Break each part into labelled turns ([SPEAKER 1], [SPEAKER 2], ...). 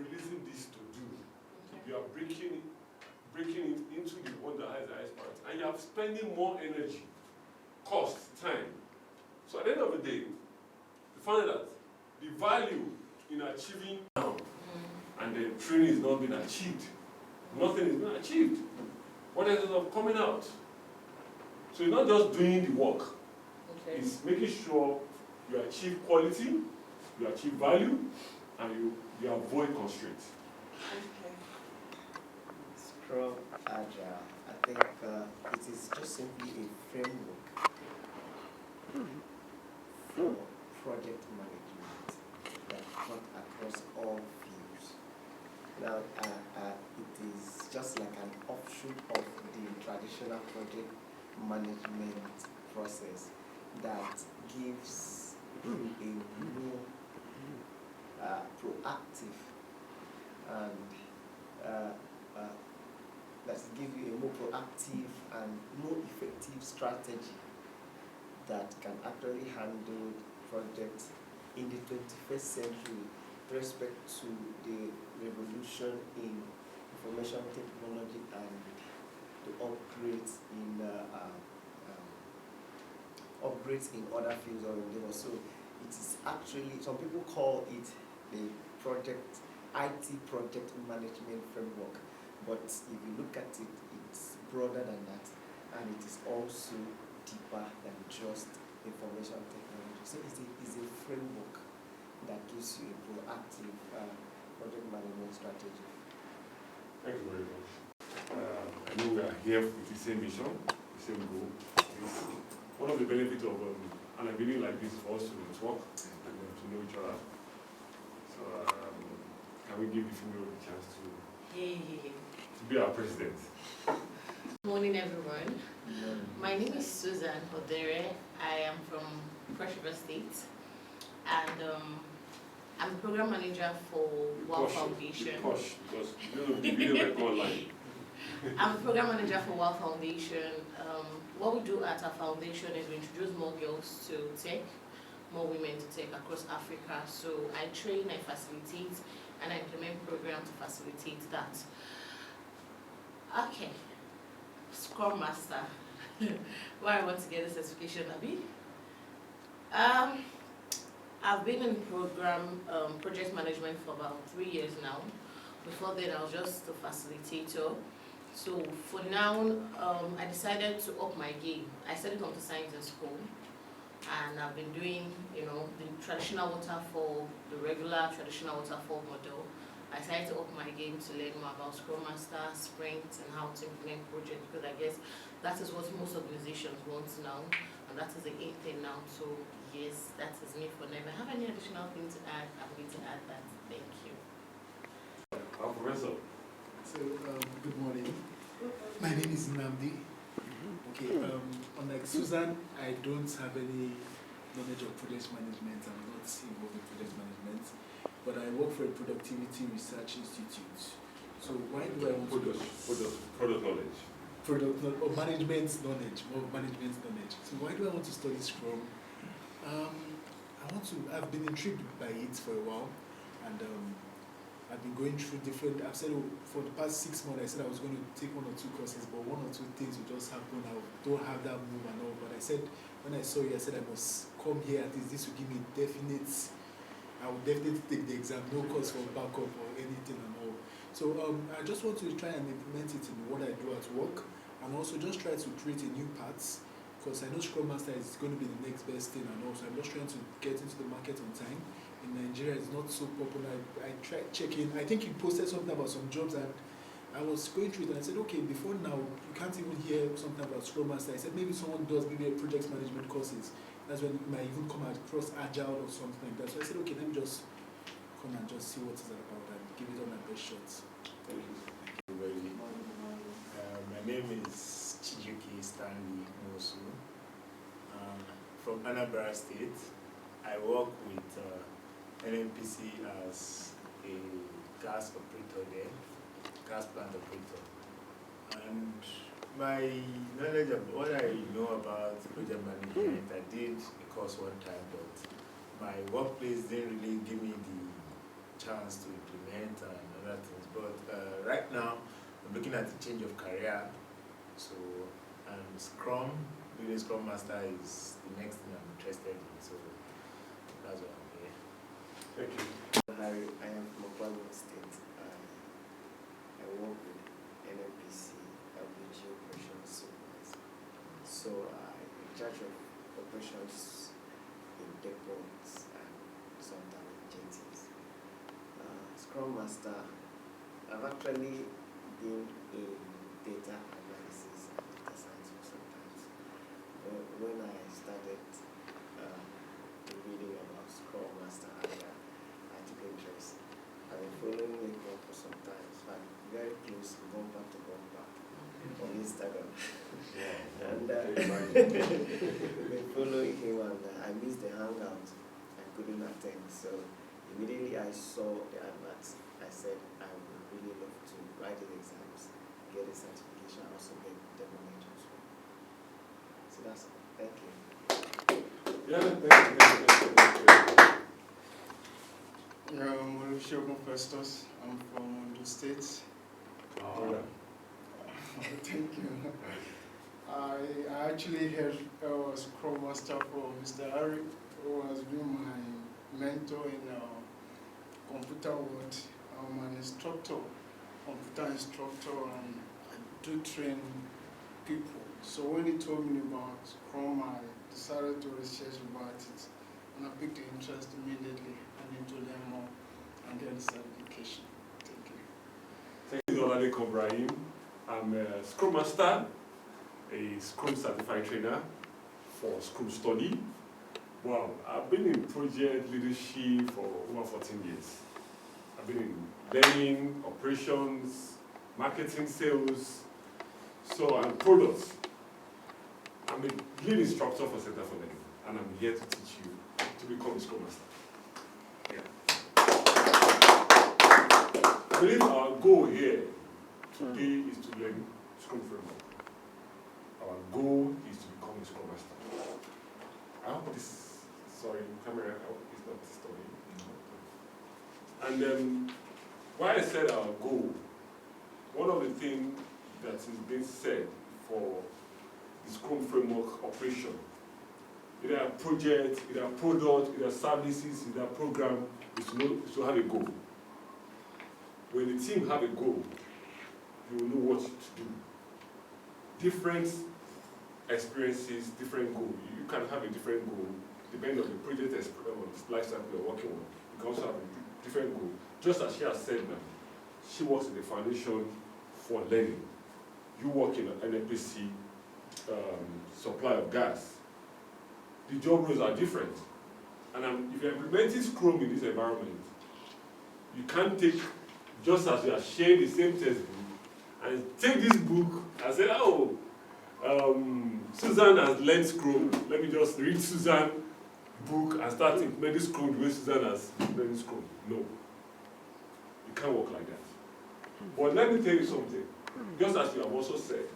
[SPEAKER 1] releasing this to do, you are breaking it into the one that has the highest priority, and you are spending more energy, cost, time. So at the end of the day, you find that the value in achieving now and the training is not being achieved. Nothing is being achieved. What ends up coming out? So you're not just doing the work. Okay. It's making sure you achieve quality, you achieve value, and you avoid constraints.
[SPEAKER 2] Okay.
[SPEAKER 3] Scrum Agile, I think it is just simply a framework for project management that cut across all fields. Now, it is just like an offshoot of the traditional project management process that gives you a more proactive and more effective strategy that can actually handle projects in the 21st century with respect to the revolution in information technology and the upgrades in other fields of endeavor. So it is actually, some people call it the IT project management framework, but if you look at it, it's broader than that, and it is also deeper than just information technology. So it's a framework that gives you a proactive project management strategy.
[SPEAKER 1] Thank you very much. I know we are here with the same mission, the same goal. It's one of the benefits of an activity like this for us to network and to know each other. So can we give the female a chance to be our president?
[SPEAKER 4] Good morning, everyone. My name is Susan Odere. I am from Cross River State, and I'm the program manager for WOW Foundation.
[SPEAKER 1] Because you know the video might go online.
[SPEAKER 4] I'm the program manager for WOW Foundation. What we do at our foundation is we introduce more girls to tech, more women to tech across Africa. So I train, I facilitate, and I implement programs to facilitate that. Okay, Scrum Master. Why I want to get this certification, Abi? I've been in program project management for about 3 years now. Before then, I was just a facilitator. So for now, I decided to up my game. I studied computer science in school, and I've been doing, the traditional waterfall, the regular traditional waterfall model. I decided to up my game to learn more about Scrum Master, Sprint, and how to implement projects, because I guess that is what most organizations want now, and that is the in thing now. So yes, that is me for now. If I have any additional thing to add, I'm going to add that. Thank you.
[SPEAKER 1] Our professor.
[SPEAKER 5] So, good morning. My name is Namdi. Okay, unlike Susan, I don't have any knowledge of project management. I'm not involved in project management, but I work for a productivity research institute. So why do I want
[SPEAKER 1] product knowledge?
[SPEAKER 5] Or management knowledge. So why do I want to study Scrum? I've been intrigued by it for a while, and I've been going through I've said for the past 6 months, I said I was going to take 1 or 2 courses, but 1 or 2 things will just happen. I don't have that move and all. But I said, when I saw you, I said I must come here. At least this will give me I will definitely take the exam, no course for backup or anything and all. So I just want to try and implement it in what I do at work, and also just try to create a new path, because I know Scrum Master is going to be the next best thing, and also I'm just trying to get into the market on time. In Nigeria, it's not so popular. I tried checking. I think you posted something about some jobs, and I was going through it, and I said, okay, before now, you can't even hear something about Scrum Master. I said, maybe someone does maybe a project management courses. That's when it might even come across Agile or something like that. So I said, okay, let me just come and just see what it's about and give it all my best shots.
[SPEAKER 1] Thank you.
[SPEAKER 6] Everybody. My name is Chijuki Stanley Mosu. From Anambra State. I work with NNPC as a gas operator there, gas plant operator. And my knowledge of what I know about project management, I did a course one time, but my workplace didn't really give me the chance to implement and other things. But right now, I'm looking at the change of career. So, Scrum, being a Scrum Master is the next thing I'm interested in. So, that's what I'm here.
[SPEAKER 1] Thank you.
[SPEAKER 3] Harry, I am from Oklahoma State. I work with NNPC, LPG Operations Supervisor. So I'm in charge of operations in depots and sometimes in jetties. Scrum Master, I've actually been in data analysis and data science for some time. But when I started reading about Scrum Master, I took interest. I've been following him for some time. So I'm very close, bumper to bumper on Instagram. And been following him, and I missed the hangout. I couldn't attend. So immediately I saw the advert. I said I would really love to write the exams, get a certification, also get demo as well. So that's all. Thank you.
[SPEAKER 1] Yeah, thank you.
[SPEAKER 2] Olusegun Festus. I'm from Ondo State.
[SPEAKER 1] Oh,
[SPEAKER 2] Thank you. I actually had Scrum Master for Mr. Harry, who has been my mentor in computer world. I'm an instructor, computer instructor, and I do train people. So when he told me about Scrum, I decided to research about it, and I picked the interest immediately. I need to learn more and get the certification. Thank you.
[SPEAKER 1] Thank you, Olalekan Ibrahim. I'm a Scrum Master, a Scrum Certified Trainer for Scrum Study. Wow, I've been in project leadership for over 14 years. I've been in learning, operations, marketing, sales, so I'm products. I'm a lead instructor for Center for Learning, and I'm here to teach you to become a Scrum Master. I believe our goal here today is to learn Scrum framework. Our goal is to become a Scrum Master. I hope this, sorry, camera, I hope it's not disturbing. And why I said our goal, one of the things that is being said for the Scrum framework operation, either a project, either a product, either services, either a program, is to have a goal. When the team have a goal, you will know what to do. Different experiences, different goal. You can have a different goal depending on the project life cycle you're working on. You can also have a different goal. Just as she has said now, she works in the foundation for learning. You work in an NNPC supply of gas. The job roles are different. And if you're implementing Scrum in this environment, you can't take, just as you are sharing the same textbook, and take this book and say, oh, Susan has learned Scrum, let me just read Susan's book and start implementing Scrum the way Susan has implemented Scrum. No. You can't work like that. But let me tell you something. Just as you have also said,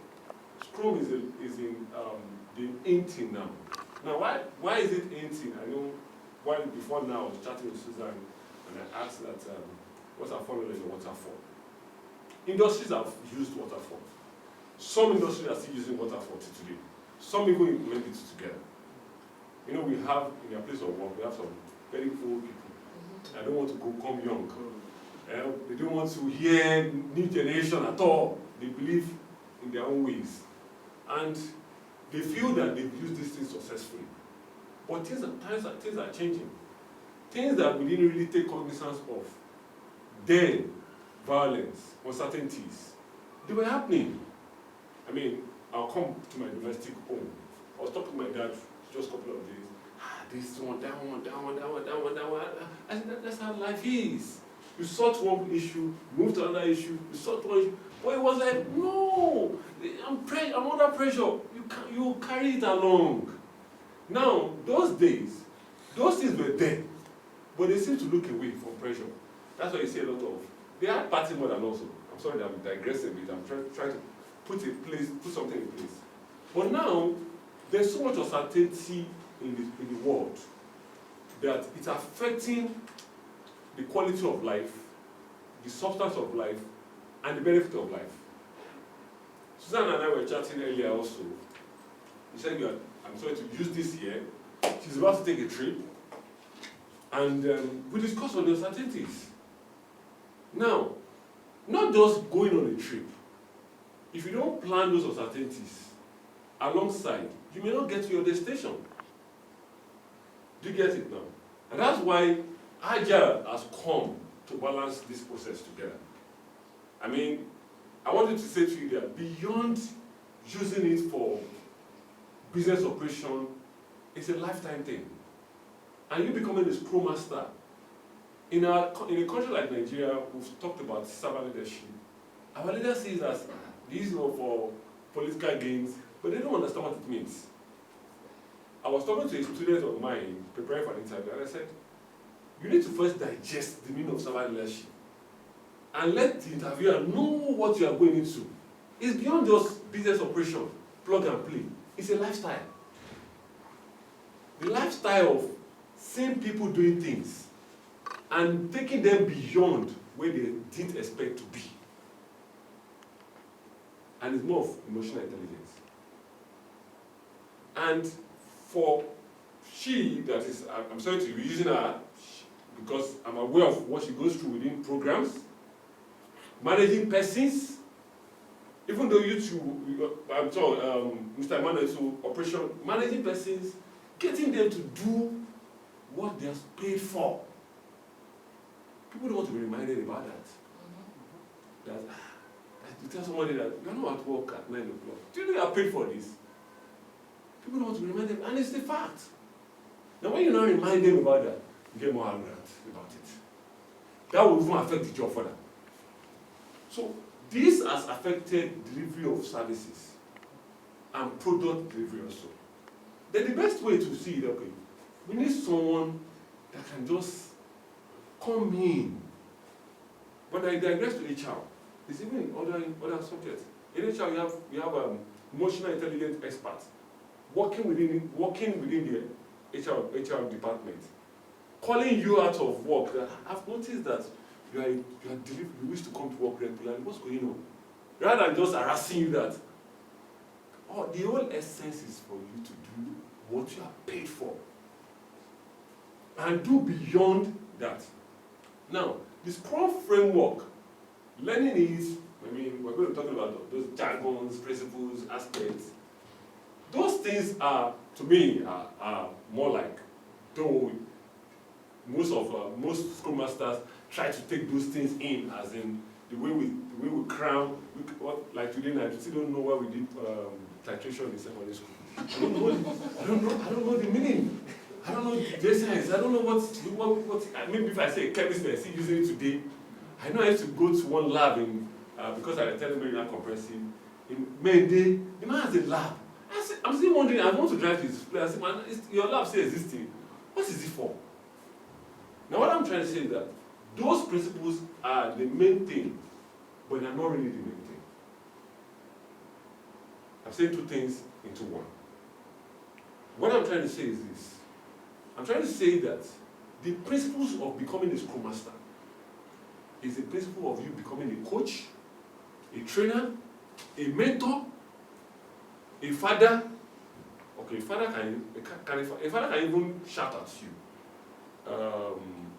[SPEAKER 1] Scrum is in the in now. Now, why is it in? I know before now I was chatting with Susan and I asked that what's our formula in the waterfall. Industries have used waterfall. Some industries are still using waterfall today. Some even implement it together. You know, we have in their place of work, we have some very old people. They don't want to come young. They don't want to hear new generation at all. They believe in their own ways. And they feel that they've used these things successfully. But things are changing. Things that we didn't really take cognizance of. Then, violence, uncertainties, they were happening. I mean, I'll come to my domestic home. I was talking to my dad just a couple of days. This one, that one. I said, that's how life is. You sort one issue, move to another issue, you sort one issue. But it was like, no, I'm under pressure. You carry it along. Now, those days, those things were there, but they seem to look away from pressure. That's why you see a lot of, they are party more than also. I'm sorry that I'm digressing a bit. I'm trying to put something in place. But now, there's so much uncertainty in the world that it's affecting the quality of life, the substance of life, and the benefit of life. Susan and I were chatting earlier also. He said, I'm sorry to use this here. She's about to take a trip. And we discussed on the uncertainties. Now, not just going on a trip. If you don't plan those uncertainties alongside, you may not get to your destination. Do you get it now? And that's why Agile has come to balance this process together. I mean, I wanted to say to you that beyond using it for business operation, it's a lifetime thing. And you becoming a Scrum Master. In a country like Nigeria, we've talked about servant leadership. Our leader says that these are for political gains, but they don't understand what it means. I was talking to a student of mine preparing for an interview, and I said, you need to first digest the meaning of servant leadership and let the interviewer know what you are going into. It's beyond just business operation, plug and play. It's a lifestyle. The lifestyle of seeing people doing things and taking them beyond where they didn't expect to be. And it's more of emotional intelligence. And for she, that is, I'm sorry to be using her because I'm aware of what she goes through within programs, managing persons, even though you two, I'm sorry, Mr. Emmanuel, so operation, managing persons, getting them to do what they're paid for. People don't want to be reminded about that. That you tell somebody that you're not at work at 9 o'clock. Do you know you are paid for this? People don't want to remind them, and it's the fact. Now, when you not remind them about that, you get more arrogant about it. That will even affect the job further. So, this has affected delivery of services and product delivery also. Then the best way to see it, okay, we need someone that can just come in. But I digress to HR. It's even in other subjects. In HR, we have emotional intelligence experts working within the HR department, calling you out of work. I've noticed that you wish to come to work regularly. What's going on? Rather than just harassing you that. Oh, the whole essence is for you to do what you are paid for. And do beyond that. Now, the Scrum framework, learning is, I mean, we're going to talk about those jargons, principles, aspects. Those things are, to me, are more like, though most Scrum Masters try to take those things in, as in the way we cram, like today night, we still don't know why we did titration in secondary school. I don't know the meaning. I don't know the essence. I don't know what maybe if I say chemistry, I still using it today. I know I used to go to one lab because I attended very comprehensive. In Mende, the man has a lab. I'm still wondering, I want to drive to his place. I said, man, your lab still existing. What is it for? Now what I'm trying to say is that those principles are the main thing, but they're not really the main thing. I'm saying two things into one. What I'm trying to say is this. I'm trying to say that the principles of becoming a Scrum Master is the principle of you becoming a coach, a trainer, a mentor, a father. Okay, a father can even shout at you.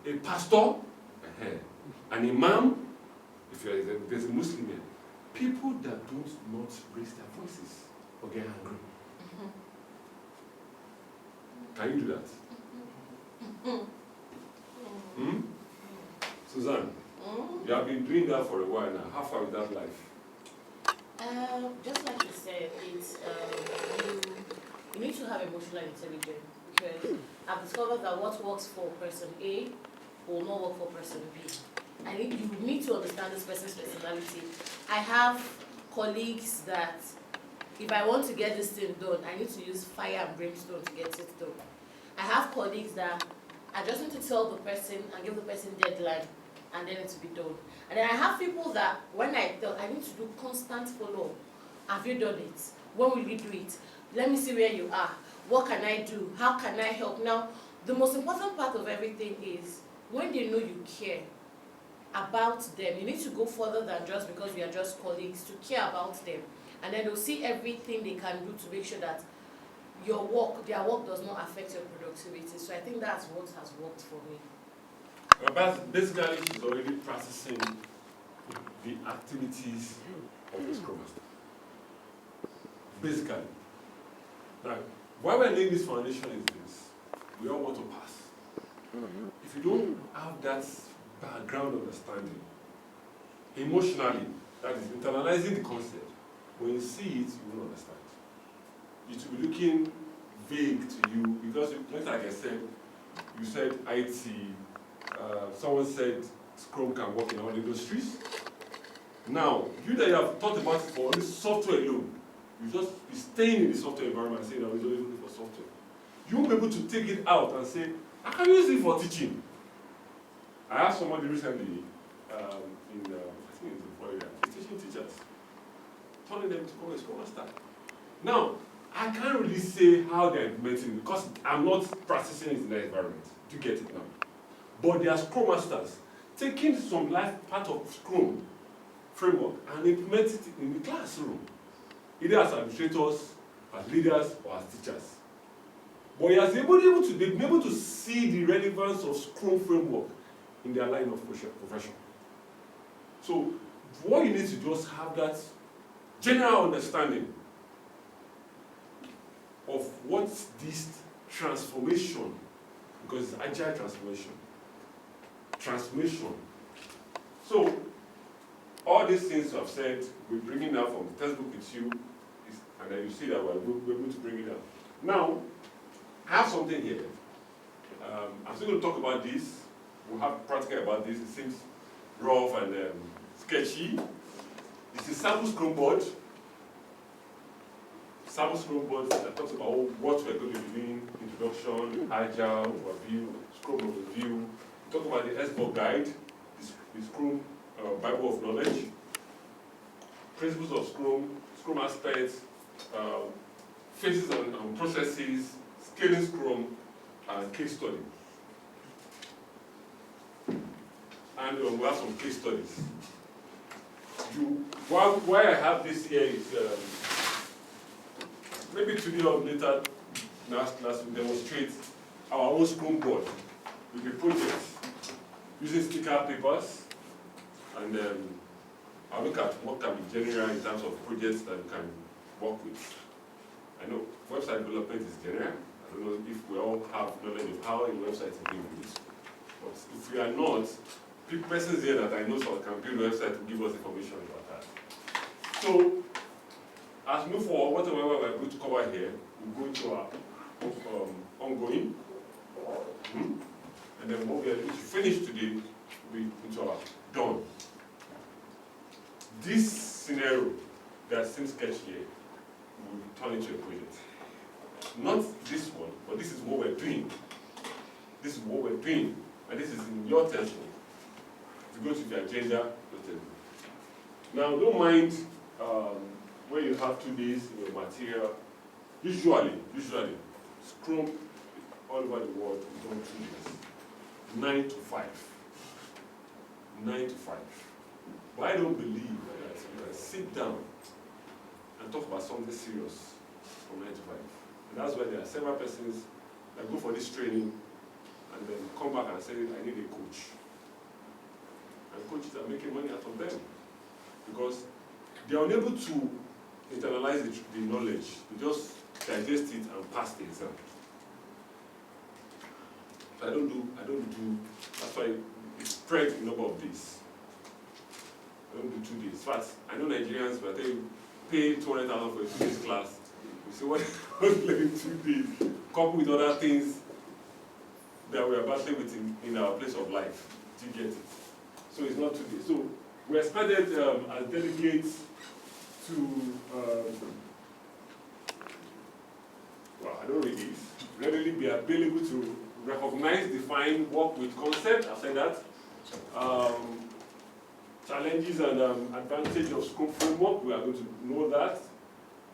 [SPEAKER 1] A pastor, an imam, if there's a Muslim here. People that do not raise their voices or get angry. Can you do that? Suzanne, you have been doing that for a while now. How far is that life?
[SPEAKER 4] Just like you said, it's you need to have emotional intelligence, because I've discovered that what works for person A will not work for person B. You need to understand this person's personality. I have colleagues that if I want to get this thing done, I need to use fire and brimstone to get it done. I have colleagues that I just need to tell the person and give the person deadline, and then it will be done. And then I have people that when I tell, I need to do constant follow-up. Have you done it? When will you do it? Let me see where you are. What can I do? How can I help? Now, the most important part of everything is when they know you care about them, you need to go further than just because we are just colleagues, to care about them. And then they'll see everything they can do to make sure that their work does not affect your productivity. So I think that's what has worked for me.
[SPEAKER 1] But basically, she's already practicing the activities of the Scrum Master. Basically. Now, why we're laying this foundation is this. We all want to pass. If you don't have that background understanding, emotionally, that is internalizing the concept, when you see it, you won't understand. It will be looking vague to you because, like I said, you said IT, someone said Scrum can work in all industries. Now, you that have thought about it for only software alone, you just be staying in the software environment and saying that we're only looking for software. You won't be able to take it out and say, I can use it for teaching. I asked somebody recently I think it's in Florida, he's teaching teachers, telling them to become a Scrum Master. Now, I can't really say how they're implementing it because I'm not practicing it in that environment. Do you get it now? But they are Scrum Masters taking some life part of Scrum framework and implement it in the classroom, either as administrators, as leaders, or as teachers. But he has been able to see the relevance of Scrum framework in their line of profession. So what you need to do is have that general understanding of what this transformation, because it's agile transformation. So all these things I've said, we're bringing out from the textbook with you, and then you see that we're able to bring it out. Now, I have something here. I'm still going to talk about this. We'll have practical about this. It seems rough and sketchy. It's a sample Scrum board. Sample Scrum board that talks about what we're going to be doing, introduction, agile, overview, Scrum overview. We talk about the SBOK guide, the Scrum Bible of knowledge, principles of Scrum, Scrum aspects, phases and processes, scaling Scrum, and case study. And we have some case studies. Why I have this here is maybe today or later last class we demonstrate our own Scrum board with a project using sticker papers, and I'll look at what can be general in terms of projects that we can work with. I know website development is general. I don't know if we all have knowledge of how a website is being built. But if we are not, persons here that I know so can build a website to give us information about that. So, as we move forward, whatever we're going to cover here, we'll go into our ongoing. And then what we are going to finish today will be into our done. This scenario that seems sketchy here will turn into a project. Not this one, but this is what we're doing. This is what we're doing. And this is in your textbook. If you go to the agenda, now don't mind where you have 2 days in your material. Usually, Scrum all over the world is done 2 days. 9 to 5. 9 to 5. But I don't believe that you can sit down and talk about something serious from 9 to 5. And that's why there are several persons that go for this training and then come back and say, I need a coach. And coaches are making money out of them because they are unable to internalize the knowledge. They just digest it and pass the exam. So I don't do, that's why it's spread in number of days. I don't do 2 days. In fact, I know Nigerians, but they pay 200,000 for a 2 days class. You see what learning 2 days, coupled with other things that we are battling with in our place of life. Do you get it? So it's not 2 days. So we expected as delegates to, well, I don't read this, readily be available to recognize, define, work with concept. I've said that. Challenges and advantage of Scrum framework, we are going to know that.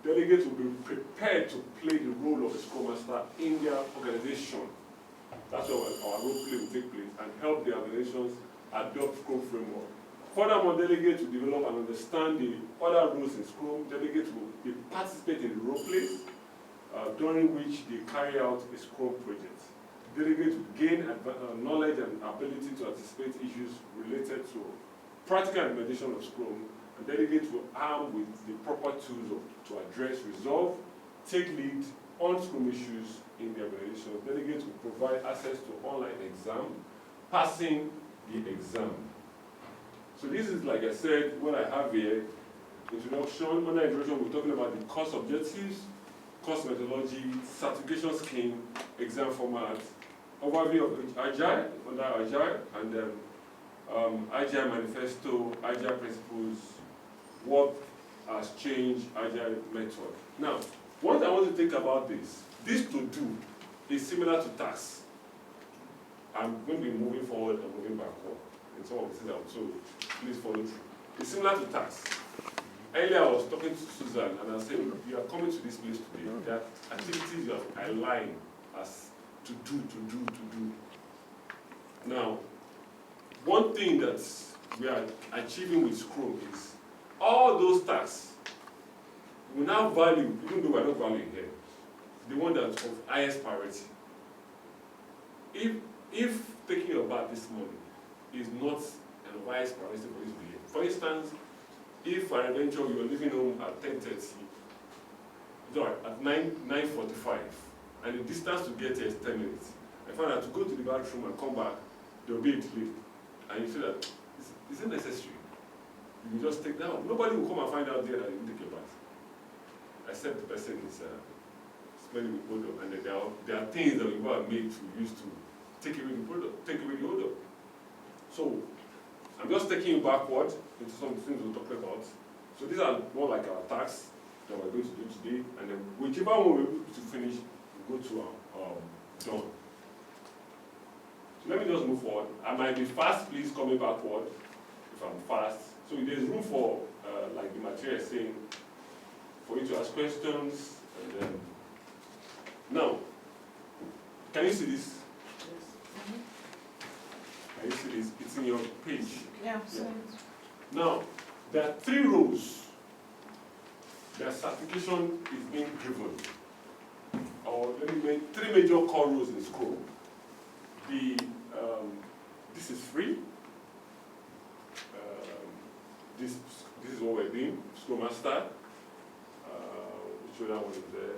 [SPEAKER 1] Delegates will be prepared to play the role of a Scrum Master in their organization. That's where our role play will take place and help the organizations adopt Scrum framework. Furthermore, delegates will develop and understand the other roles in Scrum. Delegates will participate in the role plays, during which they carry out a Scrum project. Delegates will gain knowledge and ability to anticipate issues related to practical implementation of Scrum, and delegates will arm with the proper tools to address, resolve, take lead on Scrum issues in the organization. Delegates will provide access to online exam, passing the exam. So this is, like I said, what I have here. Introduction. Under introduction, we're talking about the course objectives, course methodology, certification scheme, exam format, overview of Agile, under Agile, and then Agile manifesto, Agile principles, what has changed, Agile method. Now, what I want to think about this to do is similar to tasks. I'm going to be moving forward and moving backward in some of the things I'm told. Please follow through. It's similar to tasks. Earlier I was talking to Susan and I was saying, you are coming to this place today, there are activities you have aligned as to do. Now, one thing that we are achieving with Scrum is all those tasks we now value, even though we are not valuing here, the one that's of highest priority. If taking your bath this morning is not an highest priority for this day, for instance, if for adventure you are leaving home at 10:30, sorry, at 9:45, and the distance to get here is 10 minutes, I find that to go to the bathroom and come back, there will be a delay. And you feel that, is it necessary? You will just take that one. Nobody will come and find out there that you didn't take your bath. Except the person is smelling with odor. And there are things that we are made to use to take away the odor. So, I'm just taking you backward into some things we'll talk about. So these are more like our tasks that we're going to do today. And then whichever one we're able to finish, we'll go to our done. So let me just move forward. I might be fast, please call me backward if I'm fast. So there's room for, like the material is saying, for you to ask questions. And then, now, can you see this? Can you see this? It's in your page.
[SPEAKER 4] Yeah.
[SPEAKER 1] Now, there are 3 roles. Their certification is being given. Or let me make 3 major core roles in Scrum. This is free. This is what we're doing. Scrum Master. Which other one is there?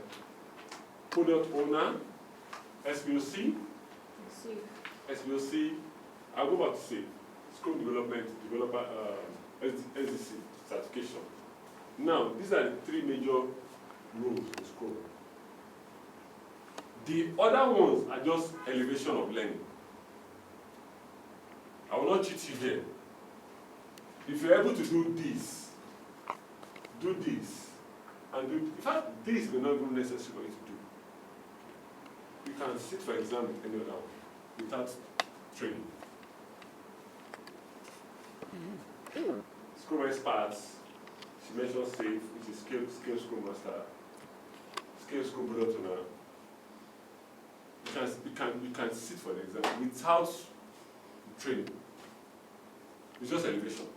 [SPEAKER 1] Product Owner. SBOC. SBOC. I'll go back to say Scrum Development, Developer, SDC certification. Now, these are the 3 major roles in Scrum. The other ones are just elevation of learning. I will not cheat you here. If you're able to do this, and do, in fact, this may not be necessary for you to do. You can sit for exam with any other one without training. Scrum experts, she mentioned SAFE, which is Scale Scrum Master, Scale Scrum Product Owner. You can sit for the exam without training. It's just elevation.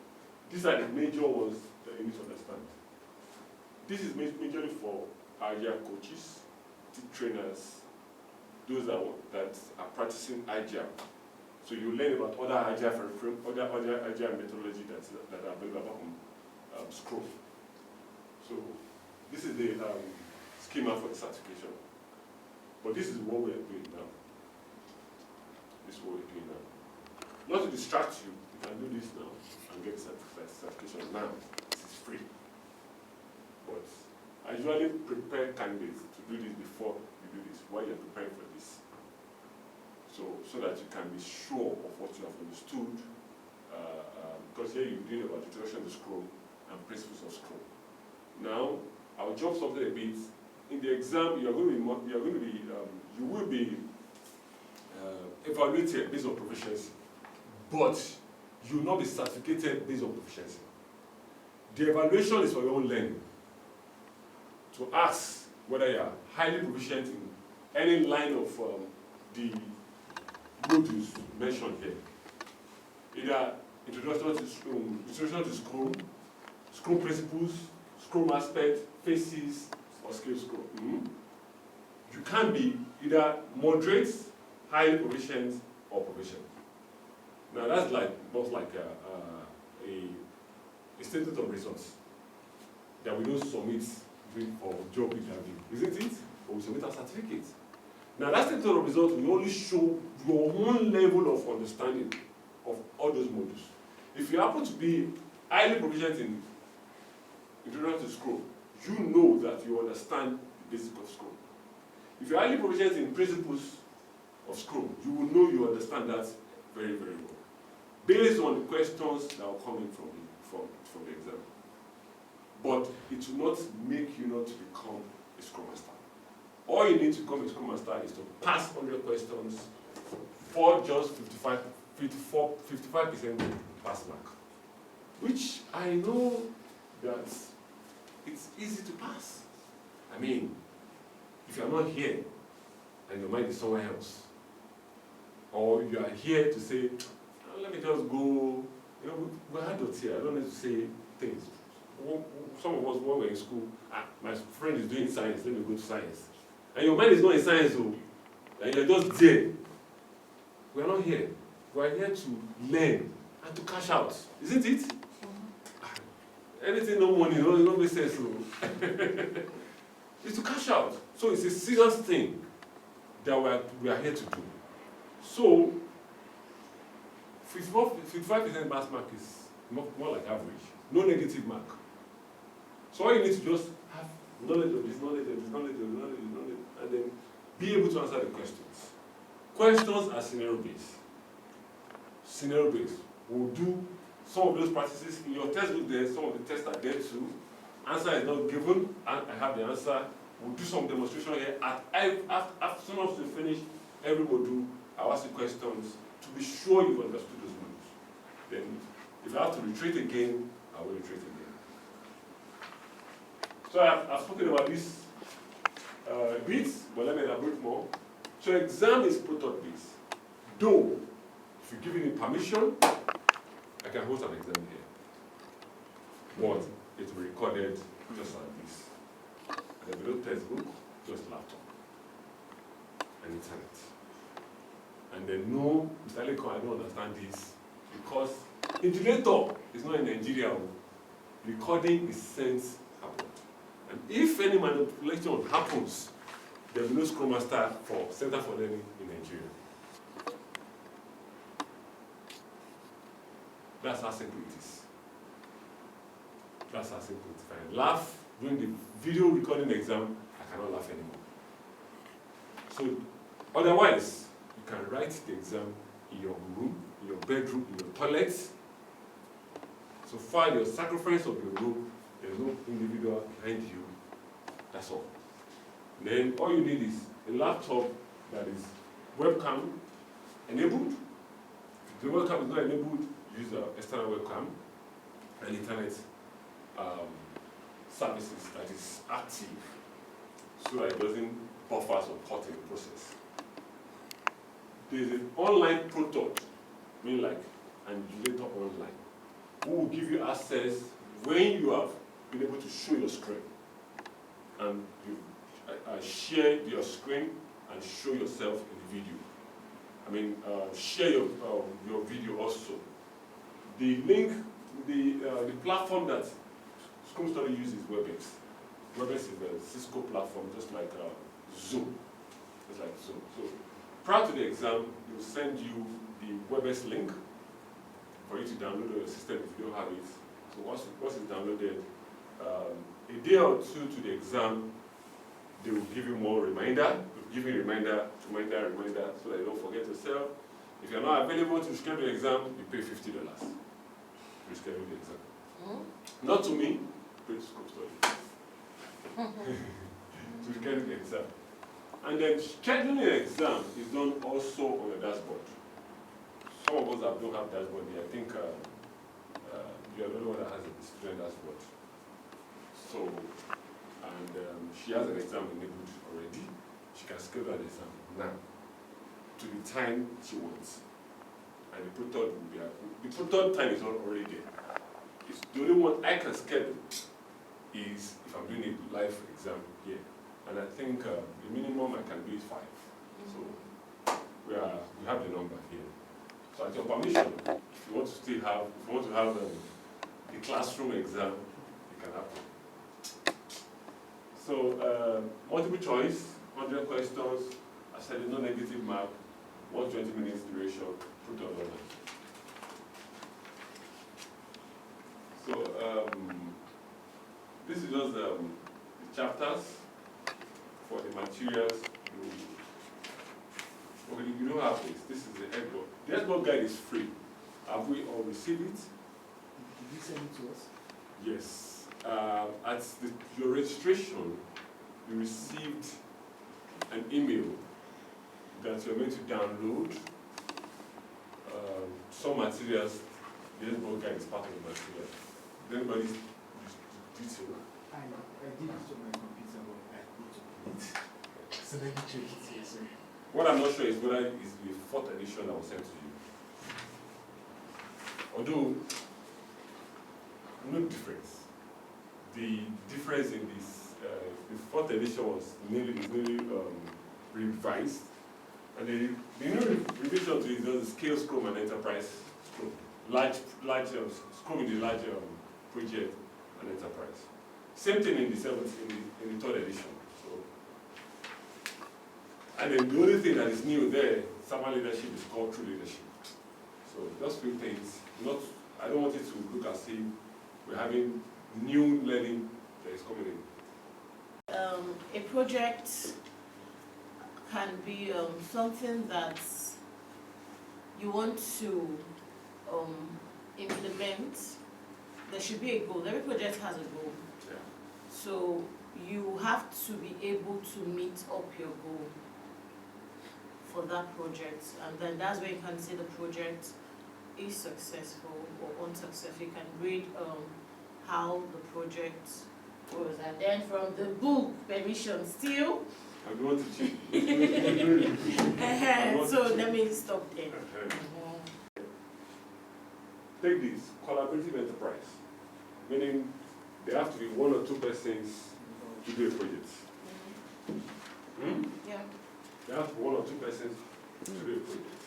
[SPEAKER 1] These are the major ones that you need to understand. This is majorly for Agile coaches, trainers, those that are practicing Agile. So you learn about other Agile methodology that are available on Scrum. So this is the schema for the certification. But this is what we are doing now. This is what we're doing now. Not to distract you, you can do this now and get certification now. This is free. But I usually prepare candidates to do this before you do this, while you're preparing for this. So that you can be sure of what you have understood. Because here you're doing about introduction to Scrum and principles of Scrum. Now, I'll jump something a bit. In the exam, you will be evaluated based on proficiency, but you will not be certificated based on proficiency. The evaluation is for your own learning, to ask whether you are highly proficient in any line of the modules mentioned here. Either introduction to Scrum, Scrum principles, Scrum aspect, phases, or scale Scrum. You can be either moderate, highly proficient, or proficient. Now that's not like a statement of results that we don't submit for job interview, isn't it? Or we submit a certificate. Now that statement of results will only show your own level of understanding of all those modules. If you happen to be highly proficient in introduction to Scrum, you know that you understand the basics of Scrum. If you're highly proficient in principles of Scrum, you will know you understand that very, very well, based on the questions that are coming from the exam. But it will not make you not to become a Scrum Master. All you need to become a Scrum Master is to pass 100 questions for just 55% pass mark, which I know that it's easy to pass. I mean, if you're not here and your mind is somewhere else, or you are here to say, oh, let me just go, we're adults here, I don't need to say things. Some of us, when we're in school, my friend is doing science, let me go to science. And your mind is not in science, and you're just there. We're not here. We're here to learn and to cash out, isn't it? Anything no money, no make sense. It's to cash out. So it's a serious thing that we are here to do. So 55% pass mark is more like average. No negative mark. So all you need to just have knowledge of this, knowledge of this, knowledge of this, knowledge of this, knowledge, and then be able to answer the questions. Questions are scenario-based. Scenario-based. We'll do some of those practices in your textbook there, some of the tests are there too. Answer is not given, and I have the answer. We'll do some demonstration here. As soon as we finish every module, I'll ask you questions to be sure you've understood those modules. Then, if I have to retreat again, I will retreat again. So I've spoken about this bits, but let me elaborate more. So exam is product-based. Though, if you give me permission, I can host an exam here. But it will be recorded just like this. And there will be no textbook, just laptop and internet. And then no, Mr. Aleko, I don't understand this because invigilator is not in Nigeria. Recording is sent abroad. And if any manipulation happens, there will be no Scrum Master for Center for Learning in Nigeria. That's how simple it is. That's how simple it is. If I laugh during the video recording exam, I cannot laugh anymore. So, otherwise, you can write the exam in your room, in your bedroom, in your toilet. So far, your sacrifice of your room, there's no individual behind you. That's all. Then all you need is a laptop that is webcam enabled. If the webcam is not enabled, use the external webcam and internet services that is active so that it doesn't buffer or cut in the process. There's an online product, meaning like an invigilator online, who will give you access when you have been able to show your screen and you share your screen and show yourself in the video. I mean, share your video also. The link, the platform that Scrum Study uses is WebEx. WebEx is a Cisco platform, just like Zoom. Just like Zoom. So prior to the exam, they will send you the WebEx link for you to download on your system if you don't have it. So once it's downloaded, a day or two to the exam, they will give you more reminder. Give you reminder, so that you don't forget yourself. If you're not available to schedule the exam, you pay $50 to reschedule the exam. Not to me, pay to Scrum Study. To schedule the exam. And then scheduling the exam is done also on the dashboard. Some of us don't have dashboard here. I think you're the only one that has a student dashboard. So, and she has an exam enabled already. She can schedule an exam now. to the time she wants. And the pro-third will be the pro-third time is already there. It's the only one I can schedule is if I'm doing a live exam here. And I think the minimum I can do is 5. So we have the number here. So at your permission, if you want to still have, if you want to have the classroom exam, you can have it. So multiple choice, 100 questions. I said no negative mark, 120 minutes duration, put on order. So this is just the chapters for the materials. Okay, you don't have this. This is the headboard. The headboard guide is free. Have we all received it?
[SPEAKER 5] Did you send it to us?
[SPEAKER 1] Yes. At your registration, you received an email that you're going to download some materials. The headboard guide is part of the material. Did anybody detail?
[SPEAKER 5] I did it on my computer, but I put it. So let me check it here, sorry.
[SPEAKER 1] What I'm not sure is whether it's the 4th edition that was sent to you. Although, no difference. The difference in this, the 4th edition was nearly revised. And the new revision to it is the scale Scrum and enterprise Scrum. Large Scrum in the large project and enterprise. Same thing in the 7th, in the 3rd edition. So, and then the only thing that is new there, summer leadership, is called true leadership. So just few things. I don't want it to look as if we're having new learning that is coming in.
[SPEAKER 4] A project can be something that you want to implement. There should be a goal. Every project has a goal.
[SPEAKER 1] Yeah.
[SPEAKER 4] So you have to be able to meet up your goal for that project, and then that's where you can say the project is successful or unsuccessful. You can read how the project goes, and then from the book permission still.
[SPEAKER 1] I don't want to cheat.
[SPEAKER 4] So let me stop there.
[SPEAKER 1] Take this, collaborative enterprise, meaning there have to be 1 or 2 persons to do a project.
[SPEAKER 4] Yeah.
[SPEAKER 1] There have to be 1 or 2 persons to do a project.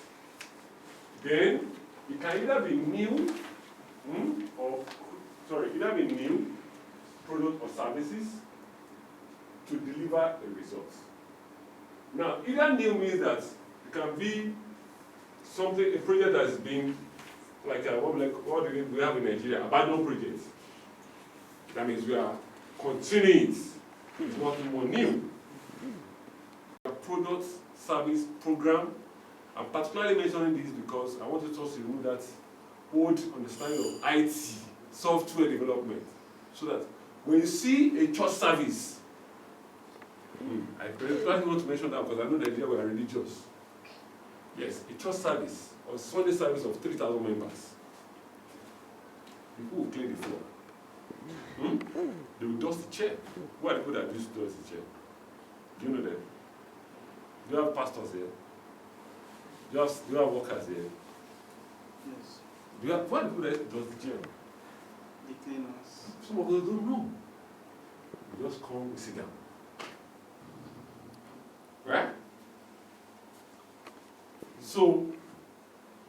[SPEAKER 1] Then it can either be new, either be new product or services to deliver a result. Now, either new means that it can be something, a project that is being like what do we have in Nigeria, abandoned projects. That means we are continuing it. It's nothing more new. A product, service, program. I'm particularly mentioning this because I want to also remove that old understanding of IT, software development, so that when you see a church service, I particularly want to mention that because I know Nigeria we are religious. Yes, a church service or Sunday service of 3,000 members. People will clean the floor. They will dust the chair. Who are the people that used to dust the chair? Do you know them? Do you have pastors here? Do you have workers here?
[SPEAKER 2] Yes.
[SPEAKER 1] Who are the people that dust the chair?
[SPEAKER 2] The cleaners.
[SPEAKER 1] Some of them don't know. You just come, sit down. Right? So,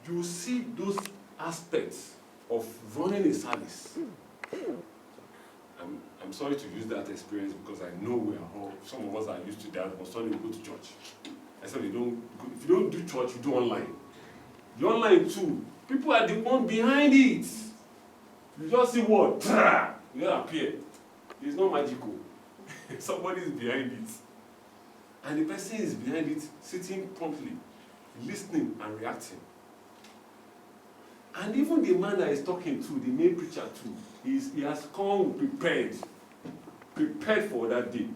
[SPEAKER 1] you see those aspects of running a service. I'm sorry to use that experience because I know we are all, some of us are used to that, but suddenly we go to church. I said, if you don't do church, you do online. The online too, people are the one behind it. You just see what? You don't appear. It's not magical. Somebody is behind it. And the person is behind it, sitting promptly, listening and reacting. And even the man that is talking to, the main preacher too, he has come prepared for that day.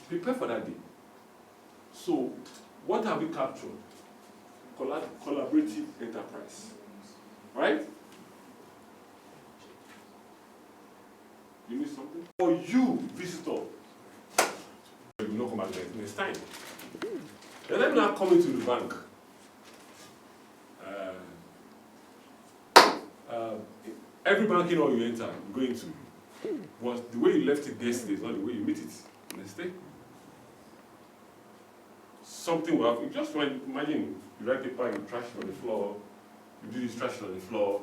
[SPEAKER 1] Prepared for that day. So, what have we captured? Collaborative enterprise. Right? You need something? For you, visitor, you will not come back next time. Then let me now come into the bank. Every banking hall you enter, you go into, but the way you left it yesterday is not the way you meet it next day. Something will happen. Just imagine you write paper, you trash it on the floor, you do this trash on the floor.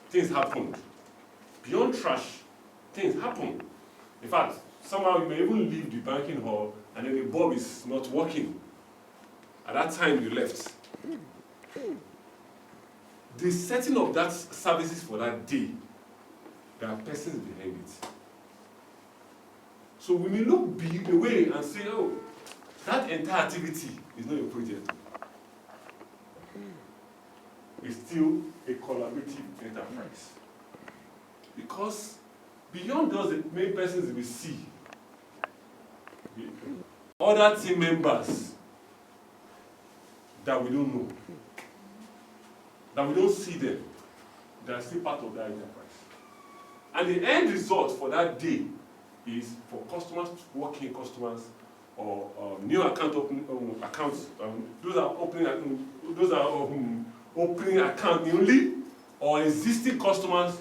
[SPEAKER 1] Things happen. Beyond trash, things happen. In fact, somehow you may even leave the banking hall and then the bulb is not working. At that time you left. The setting of that services for that day, there are persons behind it. So we may look away and say, oh, that entire activity is not a project. It's still a collaborative enterprise. Because beyond those the main persons we see, other team members that we don't know, that we don't see them, they are still part of that enterprise. And the end result for that day is for customers, working customers, or new account accounts. Those are opening account newly, or existing customers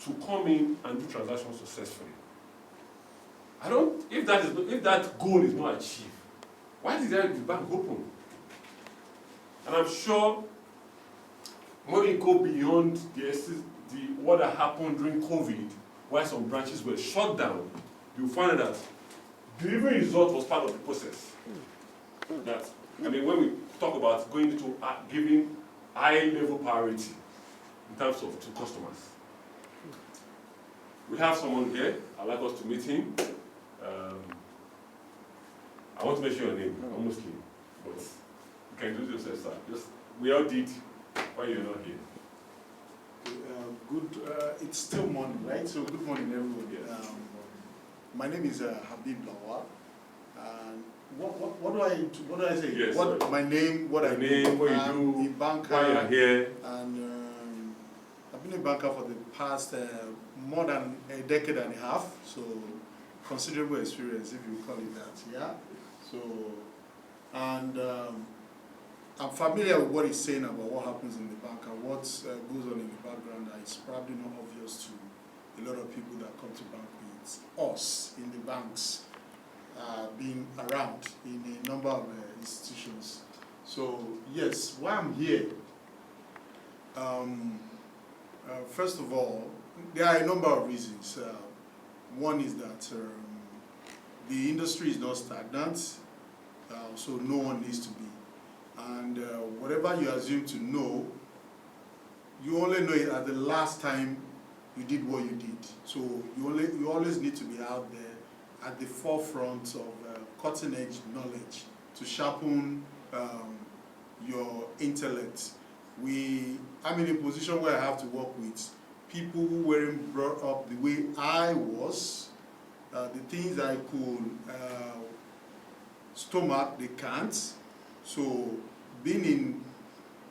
[SPEAKER 1] to come in and do transactions successfully. If that goal is not achieved, why did the bank open? And I'm sure when we go beyond what had happened during COVID, why some branches were shut down, you'll find that delivery result was part of the process. When we talk about going into giving high-level priority in terms of to customers. We have someone here. I'd like us to meet him. I want to mention your name, honestly, but you can introduce yourself, sir. We all did why you're not here.
[SPEAKER 7] It's still morning, right? So good morning, everybody.
[SPEAKER 1] Yes.
[SPEAKER 7] My name is Habib Lawal. And what do I say?
[SPEAKER 1] Yes,
[SPEAKER 7] my name, what I
[SPEAKER 1] name, what you
[SPEAKER 7] I'm
[SPEAKER 1] do,
[SPEAKER 7] a banker,
[SPEAKER 1] why you're here.
[SPEAKER 7] and I've been a banker for the past more than a decade and a half. So considerable experience, if you call it that. Yeah. So and I'm familiar with what he's saying about what happens in the bank and what goes on in the background that is probably not obvious to a lot of people that come to bank with us in the banks, being around in a number of institutions. So yes, why I'm here, first of all, there are a number of reasons. One is that the industry is not stagnant, so no one needs to be. And whatever you assume to know, you only know it at the last time you did what you did. So you always need to be out there at the forefront of cutting-edge knowledge to sharpen your intellect. I'm in a position where I have to work with people who weren't brought up the way I was. The things I could stomach, they can't. So being in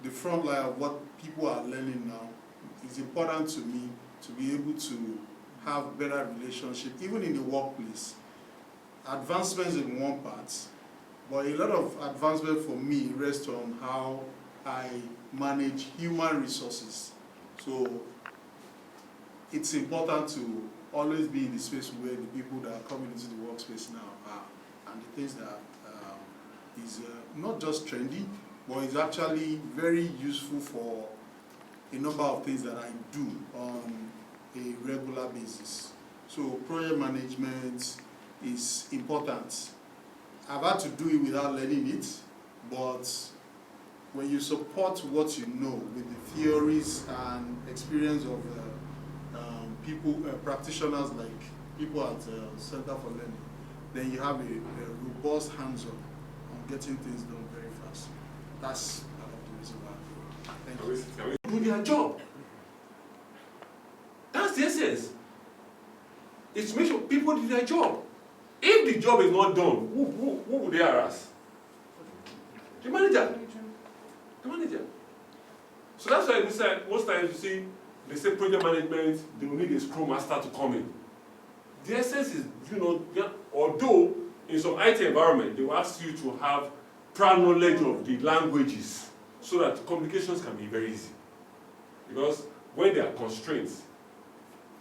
[SPEAKER 7] the front line of what people are learning now is important to me to be able to have better relationship, even in the workplace. Advancements in one part, but a lot of advancement for me rests on how I manage human resources. So it's important to always be in the space where the people that are coming into the workspace now are, and the things that is not just trendy, but is actually very useful for a number of things that I do on a regular basis. So project management is important. I've had to do it without learning it, but when you support what you know with the theories and experience of people, practitioners like people at Center for Learning, then you have a robust hands-on getting things done very fast. That's part of the reason why. Thank you.
[SPEAKER 1] Do their job. That's the essence. It's to make sure people do their job. If the job is not done, who would they harass? The manager. The manager. So that's why we said most times you see they say project management, they will need a Scrum Master to come in. The essence is, although in some IT environment, they will ask you to have prior knowledge of the languages so that communications can be very easy. Because when there are constraints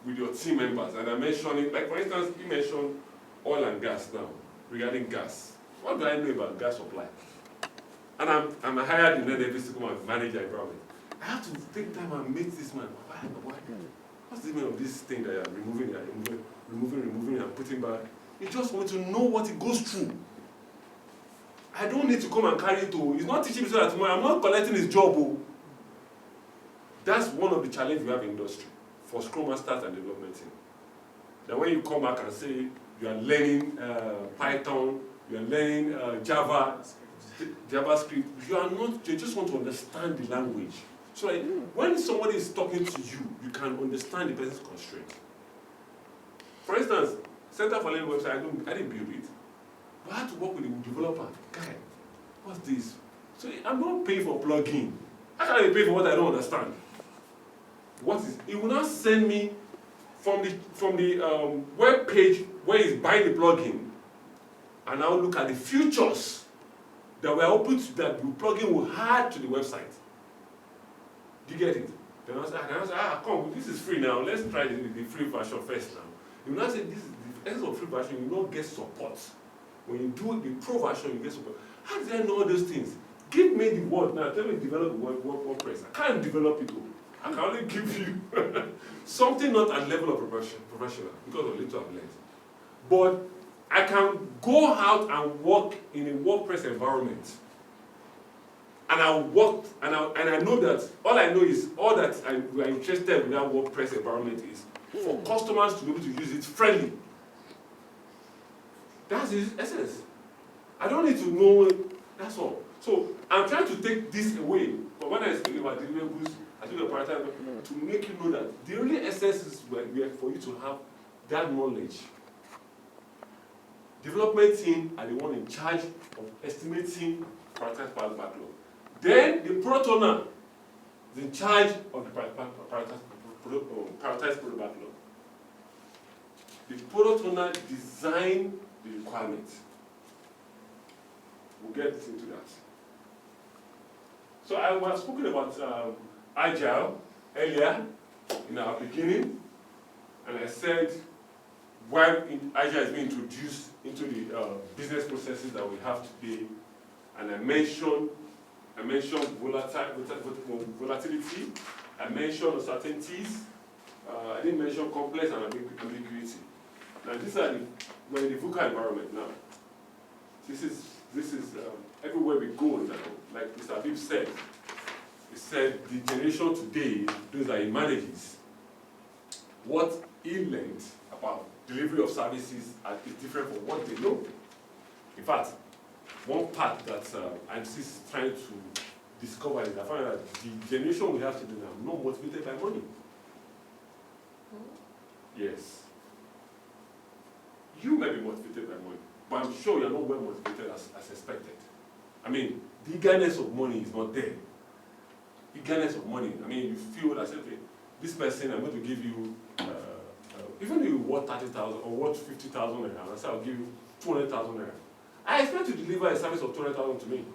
[SPEAKER 1] with your team members, and I mentioned it, like for instance, you mentioned oil and gas now, regarding gas. What do I know about gas supply? And I'm hired in every single man to manage the environment. I have to take time and meet this man. Why? What's the meaning of this thing that you're removing and putting back? You just want to know what it goes through. I don't need to come and carry it to. He's not teaching me so that tomorrow I'm not collecting his job. Oh. That's one of the challenges we have in industry for Scrum Masters and development team. That when you come back and say you are learning Python, you are learning JavaScript, you just want to understand the language. So like, when somebody is talking to you, you can understand the person's constraints. For instance, Center for Learning website, I didn't build it. But I had to work with the developer. Guy, what's this? So I'm not paying for plugin. How can I pay for what I don't understand? What is? It will not send me from the web page where he's buying the plugin, and I'll look at the features that were open to that the plugin will add to the website. Do you get it? Then I say, come, this is free now. Let's try the free version first now. You will not say this is the essence of free version. You will not get support. When you do the pro version, you get support. How did I know all those things? Give me the word now. Tell me to develop WordPress. I can't develop it all. I can only give you something not at level of professional because of little I've learned. But I can go out and work in a WordPress environment. And I worked, and I know that all I know is all that we are interested in that WordPress environment is for customers to be able to use it friendly. That's its essence. I don't need to know, that's all. So I'm trying to take this away. But when I speak about deliverables, I think about to make you know that the only essence is for you to have that knowledge. Development team are the one in charge of estimating prioritized product backlog. Then the product owner is in charge of the prioritized product backlog. The product owner design the requirements. We'll get into that. So I was speaking about Agile earlier in our beginning, and I said why Agile is being introduced into the business processes that we have today, and I mentioned volatility, I mentioned uncertainties, I didn't mention complex and ambiguity. Now these are we're in the VUCA environment now. This is everywhere we go now. Like Mr. Habib said, he said the generation today, those that he manages, what he learned about delivery of services is different from what they know. In fact, one part that I'm still trying to discover is I find that the generation we have today now not motivated by money. Yes. You may be motivated by money, but I'm sure you're not well motivated as expected. I mean, the eagerness of money is not there. Eagerness of money, I mean, you feel that, okay, this person, I'm going to give you, even if you worth 30,000 or worth 50,000 naira, I say I'll give you 200,000 naira. I expect to deliver a service of 200,000 to me.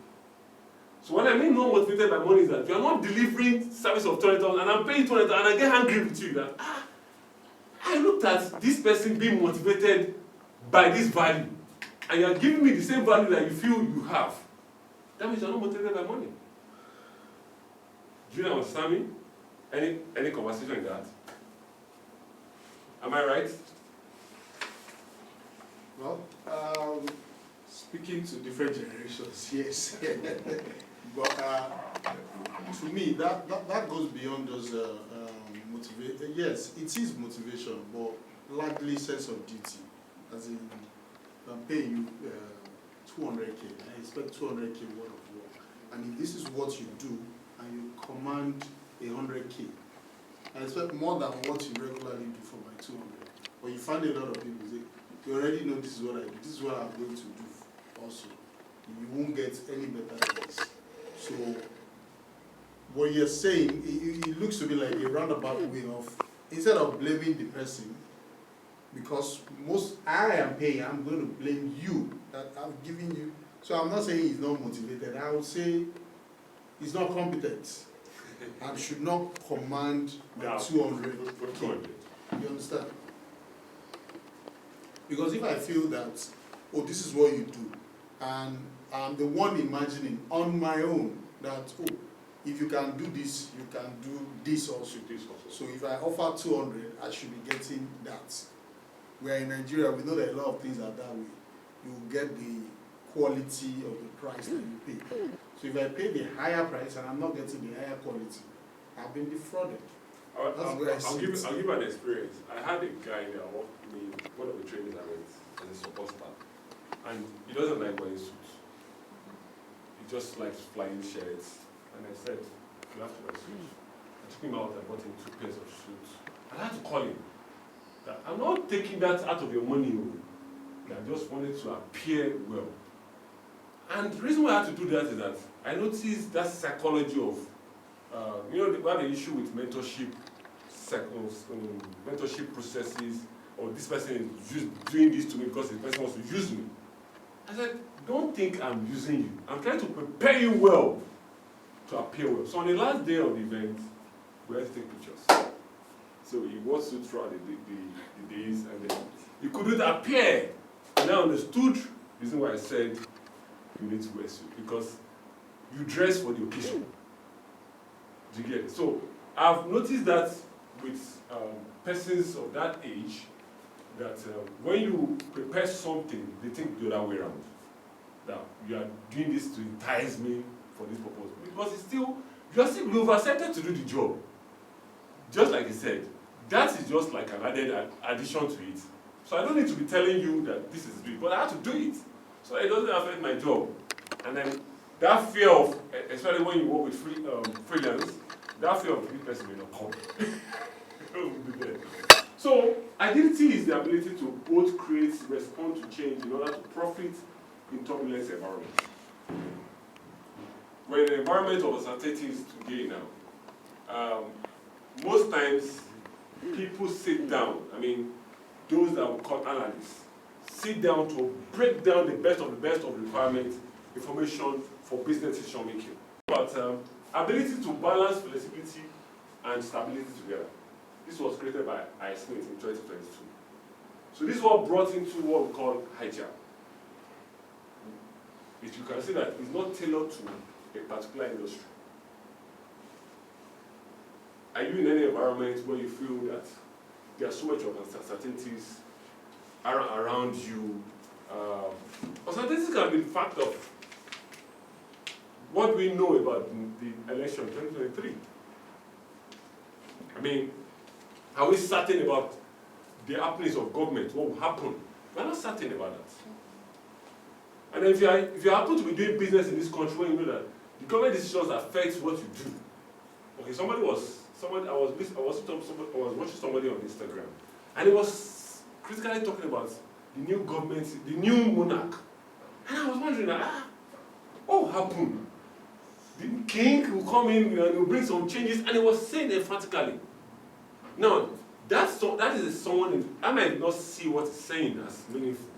[SPEAKER 1] So when I mean not motivated by money is that you are not delivering service of 200,000 and I'm paying 200,000 and I get angry with you that, I looked at this person being motivated by this value, and you are giving me the same value that you feel you have. That means you are not motivated by money. Do you understand me? Any conversation in that? Am I right?
[SPEAKER 2] Well, speaking to different generations, yes. But to me, that goes beyond those motivation. Yes, it is motivation, but largely sense of duty. As in, I'm paying you 200K, I expect 200K worth of work. And if this is what you do, and you command 100K, I expect more than what you regularly do for my 200. But you find a lot of people say, you already know this is what I do, this is what I'm going to do also. You won't get any better than this. So, what you're saying, it looks to me like a roundabout way of, instead of blaming the person, because I am paying, I'm going to blame you that I've given you
[SPEAKER 7] So I'm not saying he's not motivated. I would say he's not competent and should not command
[SPEAKER 1] Now,
[SPEAKER 7] 200.
[SPEAKER 1] for 200.
[SPEAKER 7] You understand? Because if I feel that, oh, this is what you do, and I'm the one imagining on my own that, oh, if you can do this, you can do this also. So if I offer 200, I should be getting that. Where in Nigeria, we know that a lot of things are that way. You get the quality of the price that you pay. So if I pay the higher price and I'm not getting the higher quality, I've been defrauded.
[SPEAKER 1] I'll give you an experience. I had a guy that worked with me, one of the trainings I went as a support staff, and he doesn't like wearing suits. He just likes flying shirts. And I said, you have to wear suits. I took him out and bought him 2 pairs of suits. And I had to call him. That I'm not taking that out of your money. I just wanted to appear well. And the reason why I had to do that is that I noticed that psychology of, we have an issue with mentorship, mentorship processes, or this person is doing this to me because the person wants to use me. I said, don't think I'm using you. I'm trying to prepare you well to appear well. So on the last day of the event, we had to take pictures. So he wore suits throughout the days, and then he couldn't appear. And I understood the reason why I said you need to wear suit, because you dress for the occasion. Do you get it? So I've noticed that with persons of that age, that when you prepare something, they think the other way around. That you are doing this to entice me for this purpose. Because it's still, you've accepted to do the job. Just like he said, that is just like an added addition to it. So I don't need to be telling you that this is big, but I have to do it. So it doesn't affect my job. And then that fear of, especially when you work with freelance, that fear of weakness may not come. So agility is the ability to both create, respond to change in order to profit in turbulent environments. We're in an environment of uncertainties today now. Most times, people sit down, those that we call analysts, sit down to break down the best of requirements, information for business decision making. But ability to balance flexibility and stability together. This was created by Smith in 2022. So this is what brought into what we call agile. You can see that it's not tailored to a particular industry. Are you in any environment where you feel that there's so much of uncertainties around you? Uncertainties can be the fact of what we know about the election 2023. Are we certain about the happenings of government, what will happen? We're not certain about that. And if you happen to be doing business in this country, where you know that the government decisions affect what you do. Okay, I was watching somebody on Instagram, and he was critically talking about the new government, the new monarch. And I was wondering, what will happen? The king will come in and will bring some changes, and he was saying emphatically. Now, that is someone, I might not see what he's saying as meaningful,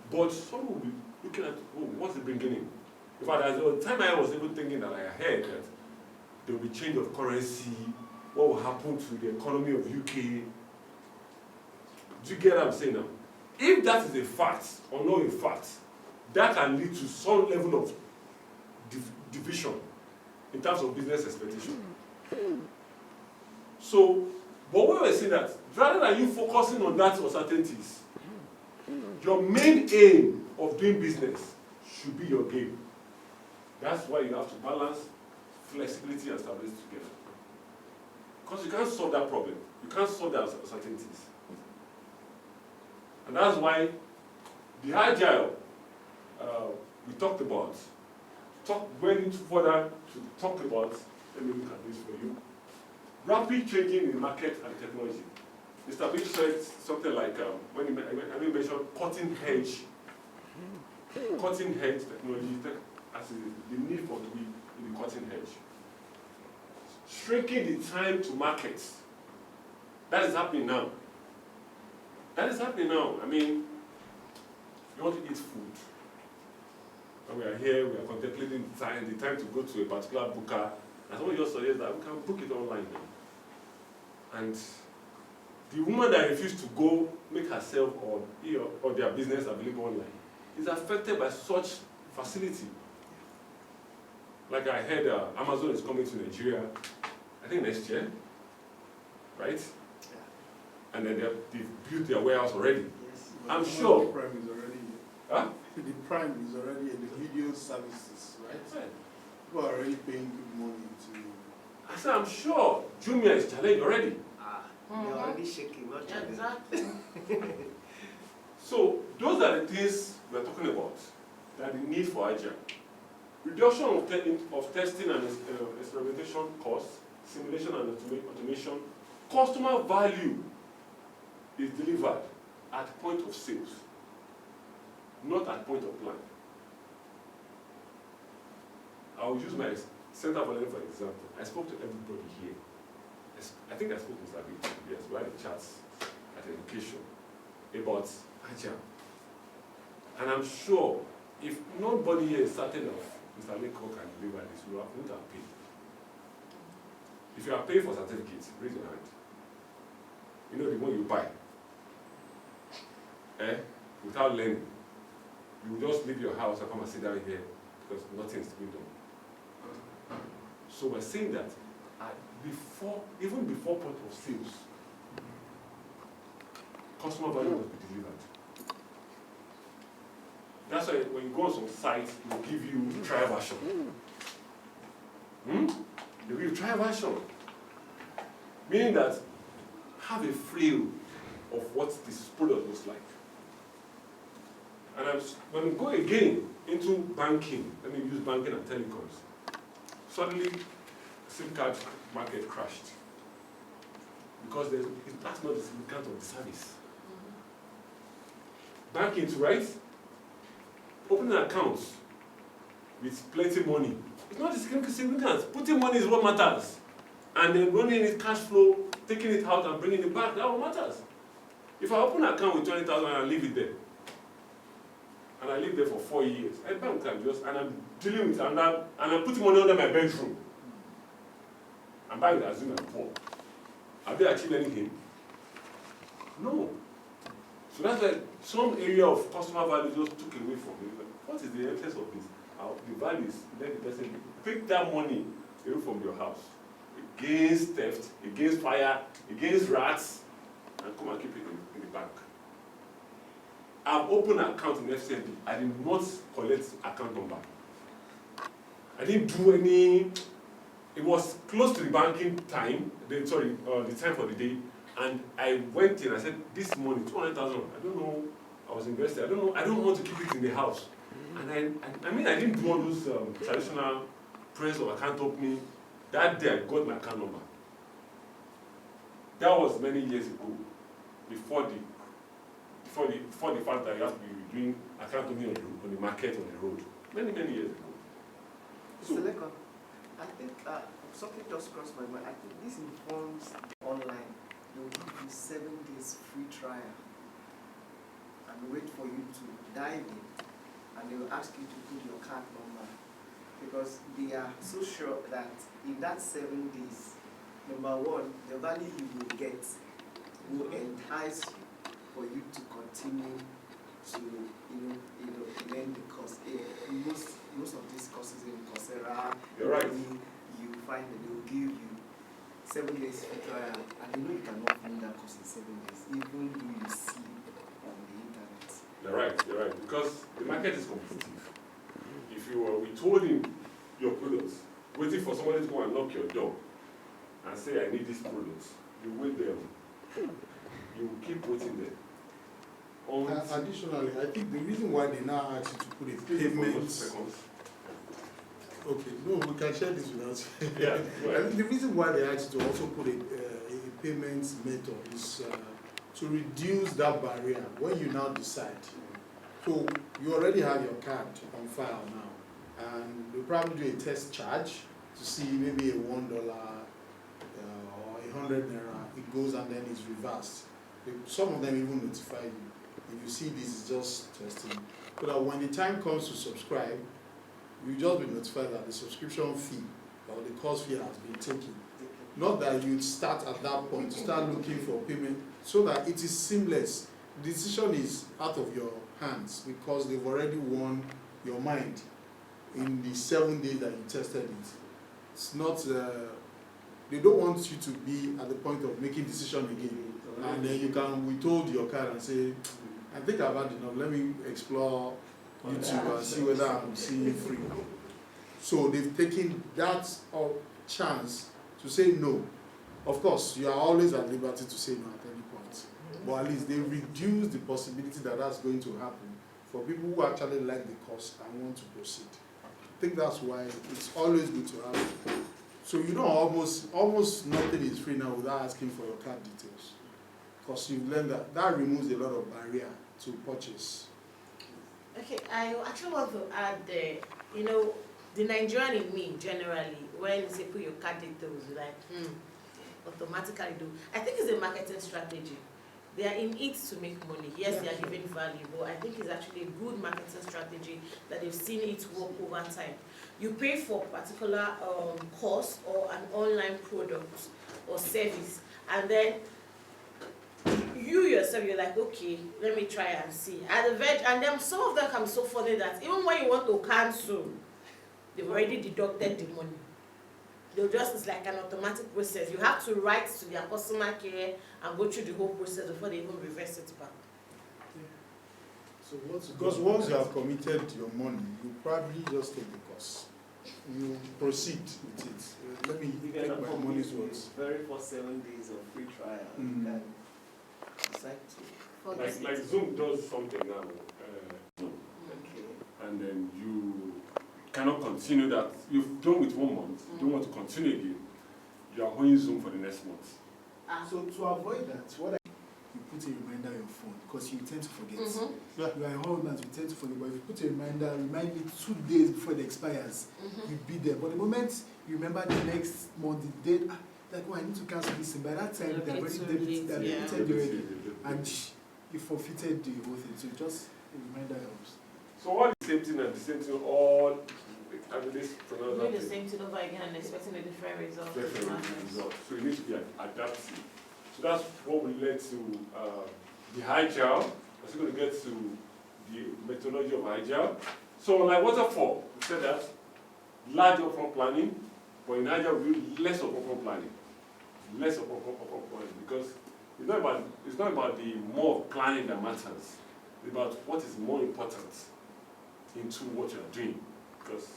[SPEAKER 1] but someone will be looking at, what's the beginning? In fact, at the time I was even thinking that I heard that there will be change of currency, what will happen to the economy of UK. Do you get what I'm saying now? If that is a fact, or not a fact, that can lead to some level of division in terms of business expectation. So, but we were saying that rather than you focusing on that uncertainties, your main aim of doing business should be your game. That's why you have to balance flexibility and stability together. Because you can't solve that problem. You can't solve the uncertainties. And that's why the agile we talked about, went into further to talk about, let me look at this for you. Rapid changing in market and technology. Mr. Big said something like, when he mentioned cutting edge technology, as the need for to be in the cutting edge. Shrinking the time to market. That is happening now. You want to eat food. and we are here, we are contemplating the time to go to a particular booker, and someone just suggests that we can book it online now. And the woman that refused to go make herself or their business available online is affected by such facility. Like I heard Amazon is coming to Nigeria, I think next year, right? And then they've built their warehouse already.
[SPEAKER 3] Yes.
[SPEAKER 1] I'm sure.
[SPEAKER 7] The Prime is already
[SPEAKER 1] Huh?
[SPEAKER 7] the Prime is already in the video services, right?
[SPEAKER 1] Right.
[SPEAKER 7] People are already paying good money to.
[SPEAKER 1] I said, I'm sure Jumia is challenged already.
[SPEAKER 3] They're already shaking, not challenging.
[SPEAKER 4] Exactly.
[SPEAKER 1] So those are the things we're talking about. That the need for agile. Reduction of testing and experimentation costs, simulation and automation. Customer value is delivered at point of sales, not at point of plan. I will use my center for learning for example. I spoke to everybody here. I think I spoke to Mr. Big. Yes, we had a chat at education about agile. And I'm sure if nobody here is certain of Mr. Leco can deliver this, we wouldn't have paid. If you are paying for certificates, raise your hand. You know the one you buy. Without learning. You will just leave your house and come and sit down here because nothing is being done. So we're saying that even before point of sales, customer value must be delivered. That's why when you go on some sites, they will give you trial version. They will give you trial version. Meaning that have a feel of what this product looks like. And when we go again into banking, let me use banking and telecoms, suddenly SIM card market crashed. Because that's not the significance of the service. Banking is right. Opening accounts with plenty money. It's not the significance. Putting money is what matters. And then running it cash flow, taking it out and bringing it back, that what matters. If I open an account with 20,000 and I leave it there, and I live there for 4 years, a bank can just, and I'm dealing with, and I'm putting money under my bedroom. And bank assume I'm poor. Have they achieved anything? No. So that's why some area of customer value just took away from me. What is the essence of this? The value is let the person pick that money away from your house against theft, against fire, against rats, and come and keep it in the bank. I've opened an account in FCMB. I did not collect account number. I didn't do any. It was close to the banking time. The time for the day. And I went in, I said, this money, 200,000, I don't know, I was invested, I don't want to keep it in the house. And I didn't do all those traditional prayers of account opening. That day I got my account number. That was many years ago, before the fact that you have to be doing account opening on the market, on the road. Many years ago.
[SPEAKER 3] So, Leco, I think something just crossed my mind. I think this informs online. They will give you 7 days free trial and wait for you to dive in, and they will ask you to put your card number because they are so sure that in that 7 days, number one, the value you will get will entice you for you to continue to learn the course. Most of these courses in Coursera,
[SPEAKER 1] you're right.
[SPEAKER 3] You find that they will give you 7 days free trial, and you know you cannot finish that course in 7 days, even though you see on the internet.
[SPEAKER 1] You're right, because the market is competitive. If you were withholding your products, waiting for somebody to go and knock your door and say, I need this product, you wait there. You will keep waiting there.
[SPEAKER 7] Additionally, I think the reason why they now ask you to put a payment. Okay, no, we can share this without.
[SPEAKER 1] Yeah.
[SPEAKER 7] I think the reason why they ask you to also put a payment method is to reduce that barrier when you now decide. So you already have your card on file now, and you probably do a test charge to see maybe a $1 or 100 naira. It goes and then it's reversed. Some of them even notify you. If you see this is just testing, so that when the time comes to subscribe, you just be notified that the subscription fee or the course fee has been taken. Not that you start at that point, start looking for payment, so that it is seamless. The decision is out of your hands because they've already won your mind in the 7 days that you tested it. It's not, they don't want you to be at the point of making decision again. And then you can withhold your card and say, I think I've had enough, let me explore YouTube and see whether I'm seeing free. So they've taken that chance to say no. Of course, you are always at liberty to say no at any point. But at least they reduce the possibility that that's going to happen for people who actually like the course and want to proceed. I think that's why it's always good to have. So you know, almost nothing is free now without asking for your card details. Because you've learned that removes a lot of barrier to purchase.
[SPEAKER 4] Okay, I actually want to add there, the Nigerian in me generally, when you say put your card details, like, automatically do. I think it's a marketing strategy. They are in it to make money. Yes, they are giving value, but I think it's actually a good marketing strategy that they've seen it work over time. You pay for a particular course or an online product or service, and then you yourself, you're like, okay, let me try and see. And then some of them come so funny that even when you want to cancel, they've already deducted the money. It's like an automatic process. You have to write to their customer care and go through the whole process before they even reverse it back.
[SPEAKER 5] So
[SPEAKER 7] Because once you have committed your money, you probably just take the course. You proceed with it. Let me
[SPEAKER 3] You
[SPEAKER 7] take
[SPEAKER 3] can
[SPEAKER 7] my money's worth.
[SPEAKER 3] very for 7 days of free trial.
[SPEAKER 7] Mm.
[SPEAKER 3] You can decide to.
[SPEAKER 1] Like Zoom does something now,
[SPEAKER 3] Okay.
[SPEAKER 1] and then you cannot continue that. You've done with 1 month, you don't want to continue again. You are going Zoom for the next month.
[SPEAKER 5] So to avoid that, you put a reminder on your phone because you tend to forget.
[SPEAKER 4] Mm-hmm.
[SPEAKER 5] You are a whole man, you tend to forget. But if you put a reminder, remind me 2 days before it expires, you'll be there. But the moment you remember the next month, the date, like, oh, I need to cancel this thing. By that time, they've already debited already, and you forfeited the whole thing. So just a reminder helps.
[SPEAKER 1] So all the same thing and the same thing, all, I mean, this
[SPEAKER 4] Doing the same thing over again and expecting a different result.
[SPEAKER 1] So you need to be adaptive. So that's what will lead to the Agile. We're still going to get to the methodology of Agile. So like waterfall, we said that large upfront planning, but in Agile we do less of upfront planning. Less of upfront planning because it's not about the more planning that matters. It's about what is more important into what you're doing. Because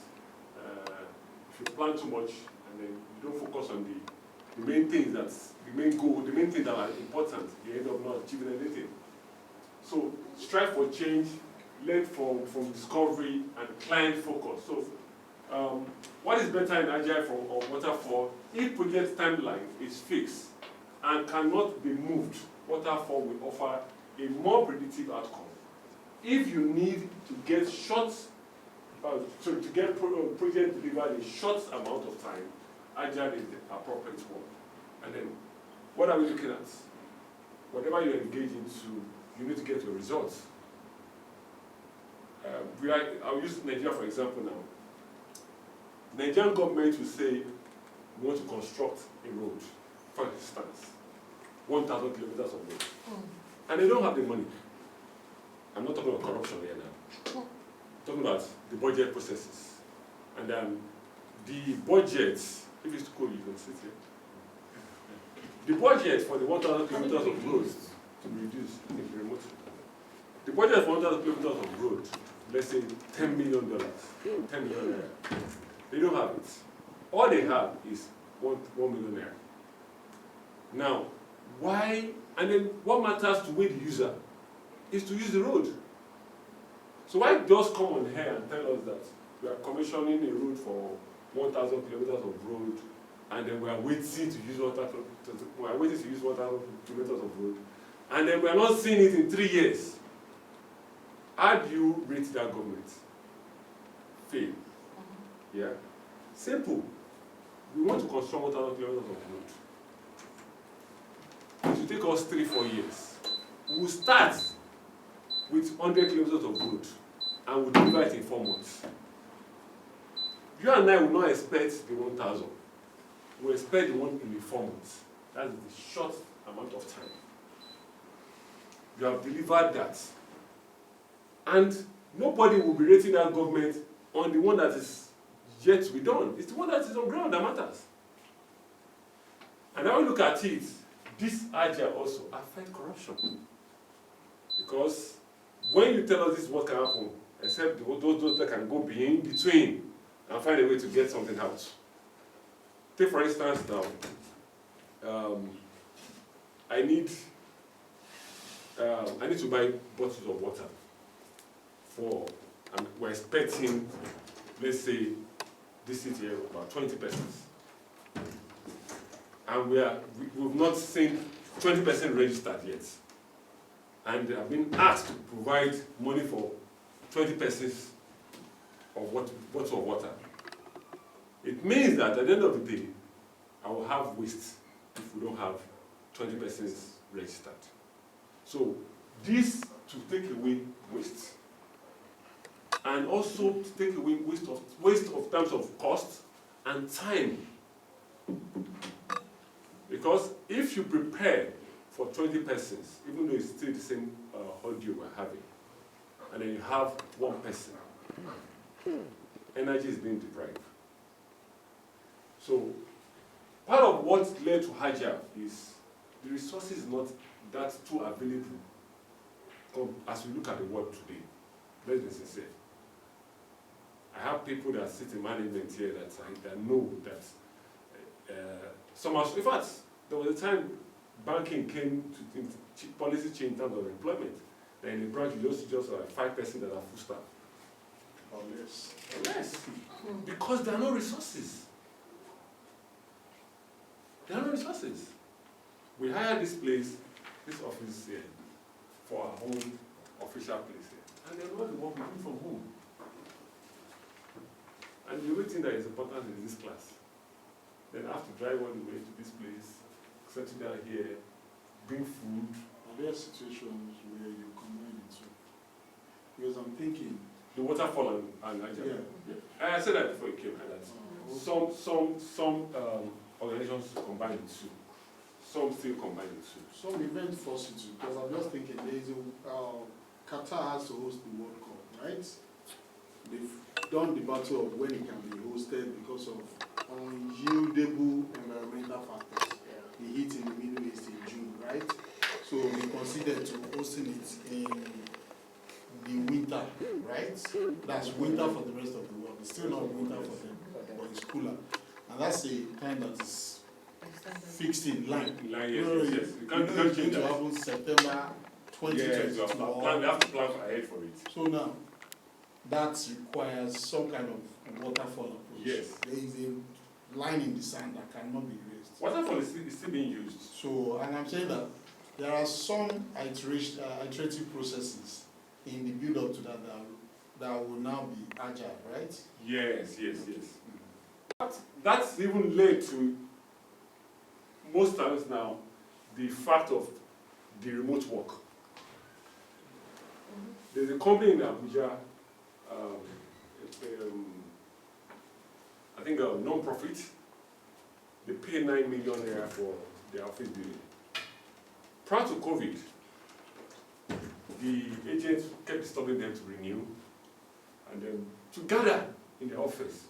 [SPEAKER 1] if you plan too much and then you don't focus on the main things the main goal, the main things that are important, you end up not achieving anything. So strive for change, learn from discovery and client focus. So what is better in Agile or Waterfall? If project timeline is fixed and cannot be moved, Waterfall will offer a more predictive outcome. If you need to get to get project delivered in short amount of time, Agile is the appropriate one. And then, what are we looking at? Whatever you engage into, you need to get your results. I'll use Nigeria for example now. Nigerian government will say, we want to construct a road, for instance, 1,000 kilometers of road. And they don't have the money. I'm not talking about corruption here now. I'm talking about the budget processes. And the budget, if it's too cold, you can sit here. The budget for the 1,000 kilometers of road to be reduced, I think remote. The budget for 1,000 kilometers of road, let's say $10 million, 10 million naira. They don't have it. All they have is 1 million naira. Now, why? And then what matters to the user is to use the road. So why just come on here and tell us that we are commissioning a road for 1,000 kilometers of road, and then we are waiting to use 1,000 kilometers of road, and then we are not seeing it in 3 years? How do you rate that government? Fail. Yeah? Simple. We want to construct 1,000 kilometers of road. It will take us 3-4 years. We will start with 100 kilometers of road and we'll deliver it in 4 months. You and I will not expect the 1,000. We expect the one in the 4 months. That's the short amount of time. You have delivered that. And nobody will be rating that government on the one that is yet to be done. It's the one that is on ground that matters. And now we look at it, this agile also affects corruption. Because when you tell us this is what can happen, except those that can go in between and find a way to get something out. Take for instance now, I need to buy bottles of water for, and we're expecting, let's say, this city here about 20 persons. And we've not seen 20% registered yet. And they have been asked to provide money for 20 persons of bottle of water. It means that at the end of the day, I will have waste if we don't have 20 persons registered. So this to take away waste, and also to take away waste of terms of cost and time. Because if you prepare for 20 persons, even though it's still the same audio we're having, and then you have one person, energy is being deprived. So part of what led to Agile is the resources not that too available as we look at the world today. Let's be sincere. I have people that sit in management here that know that in fact, there was a time banking came to policy change in terms of employment. Then in the branch, you just like 5 persons that are full staff.
[SPEAKER 7] Or less.
[SPEAKER 1] Less. Because there are no resources. There are no resources. We hired this place, this office here, for our own official place here. And then what we work we do from home. And the only thing that is important is this class. Then I have to drive all the way to this place, settle down here, bring food.
[SPEAKER 7] Are there situations where you combine the two? Because I'm thinking.
[SPEAKER 1] The waterfall and Agile.
[SPEAKER 7] Yeah.
[SPEAKER 1] I said that before you came. Some organizations combine the two. Some still combine the two.
[SPEAKER 7] Some events force you to, because I'm just thinking Qatar has to host the World Cup, right? They've done the battle of when it can be hosted because of unyieldable environmental factors. The heat in the Middle East in June, right? So they considered to hosting it in the winter, right? That's winter for the rest of the world. It's still not winter for them, but it's cooler. And that's a time that is fixed in line.
[SPEAKER 1] Yes.
[SPEAKER 7] You can't change to happen September 2022.
[SPEAKER 1] Yeah, we have to plan ahead for it.
[SPEAKER 7] So now, that requires some kind of waterfall approach.
[SPEAKER 1] Yes.
[SPEAKER 7] There is a line in the sand that cannot be erased.
[SPEAKER 1] Waterfall is still being used.
[SPEAKER 7] So, and I'm saying that there are some iterative processes in the build-up to that will now be agile, right?
[SPEAKER 1] Yes. That's even led to, most times now, the fact of the remote work. There's a company in Abuja, I think a non-profit, they pay 9 million naira for their office building. Prior to COVID, the agents kept disturbing them to renew and then to gather in the office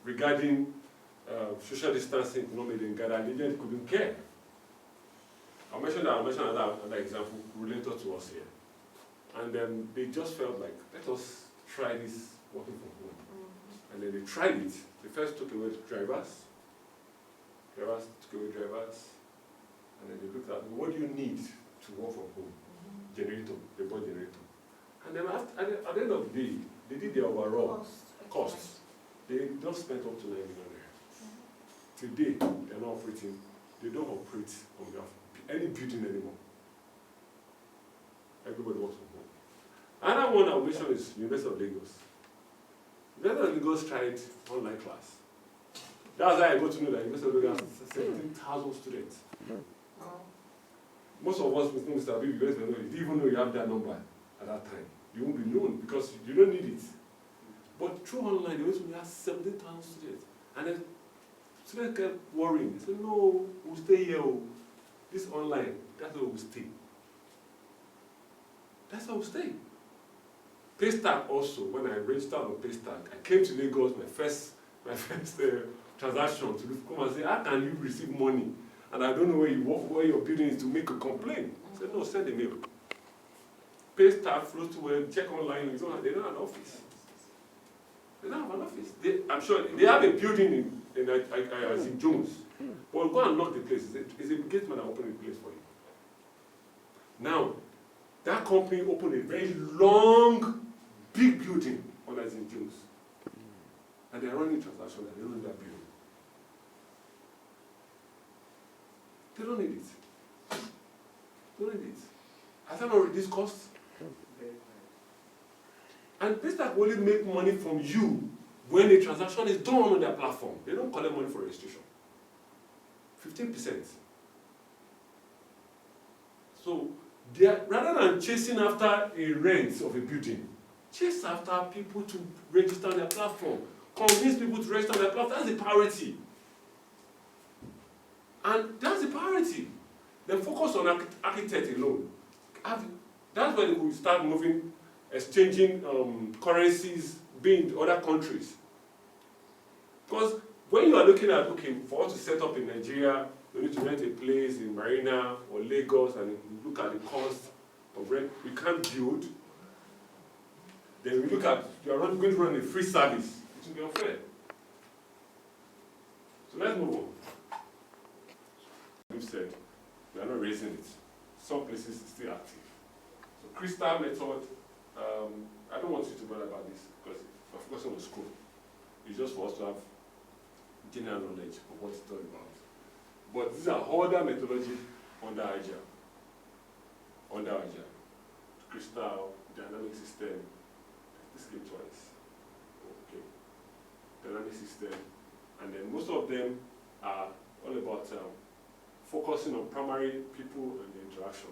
[SPEAKER 1] regarding social distancing, could not make them gather, and the agent couldn't care. I'll mention another example related to us here. And then they just felt like, let us try this working from home. And then they tried it. They first took away drivers, and then they looked at, what do you need to work from home? Generator, they bought generator. And then at the end of the day, they did their overall costs. They just spent up to 9 million naira. Today, they're not operating, they don't operate on behalf of any building anymore. Everybody works from home. Another one I'll mention is University of Lagos. University of Lagos tried online class. That's how I got to know that University of Lagos has 17,000 students. Most of us with Mr. Abibu, you guys don't know, you didn't even know you have that number at that time. You won't be known because you don't need it. But through online, they went to have 17,000 students. And then students kept worrying. They said, no, we'll stay here. This online, that's where we'll stay. That's how we'll stay. Paystack also, when I registered on Paystack, I came to Lagos, my first transaction to come and say, how can you receive money? And I don't know where your building is to make a complaint. I said, no, send a mail. Paystack, flows to where, check online, they don't have an office. They don't have an office. I'm sure they have a building in Jones. But go and knock the place. It's a gate man that opened the place for you. Now, that company opened a very long, big building on that in Jones. And they're running transactions and they don't need that building. They don't need it. They don't need it. Has that not reduced costs? And Paystack only make money from you when the transaction is done on their platform. They don't collect money for registration. 15%. So, rather than chasing after a rent of a building, chase after people to register on their platform. Convince people to register on their platform. That's the priority. And that's the priority. Then focus on architect alone. That's when we start moving, exchanging currencies, being in other countries. Because when you are looking at, okay, for us to set up in Nigeria, we need to rent a place in Marina or Lagos, and you look at the cost of rent. We can't build. Then we look at, you are going to run a free service. It will be unfair. So let's move on. We've said, we are not raising it. Some places it's still active. So Crystal method, I don't want you to bother about this because we're focusing on school. It's just for us to have general knowledge of what it's all about. But these are other methodology under Agile. Crystal, dynamic system, this came twice. Okay. Dynamic system. And then most of them are all about focusing on primary people and the interaction.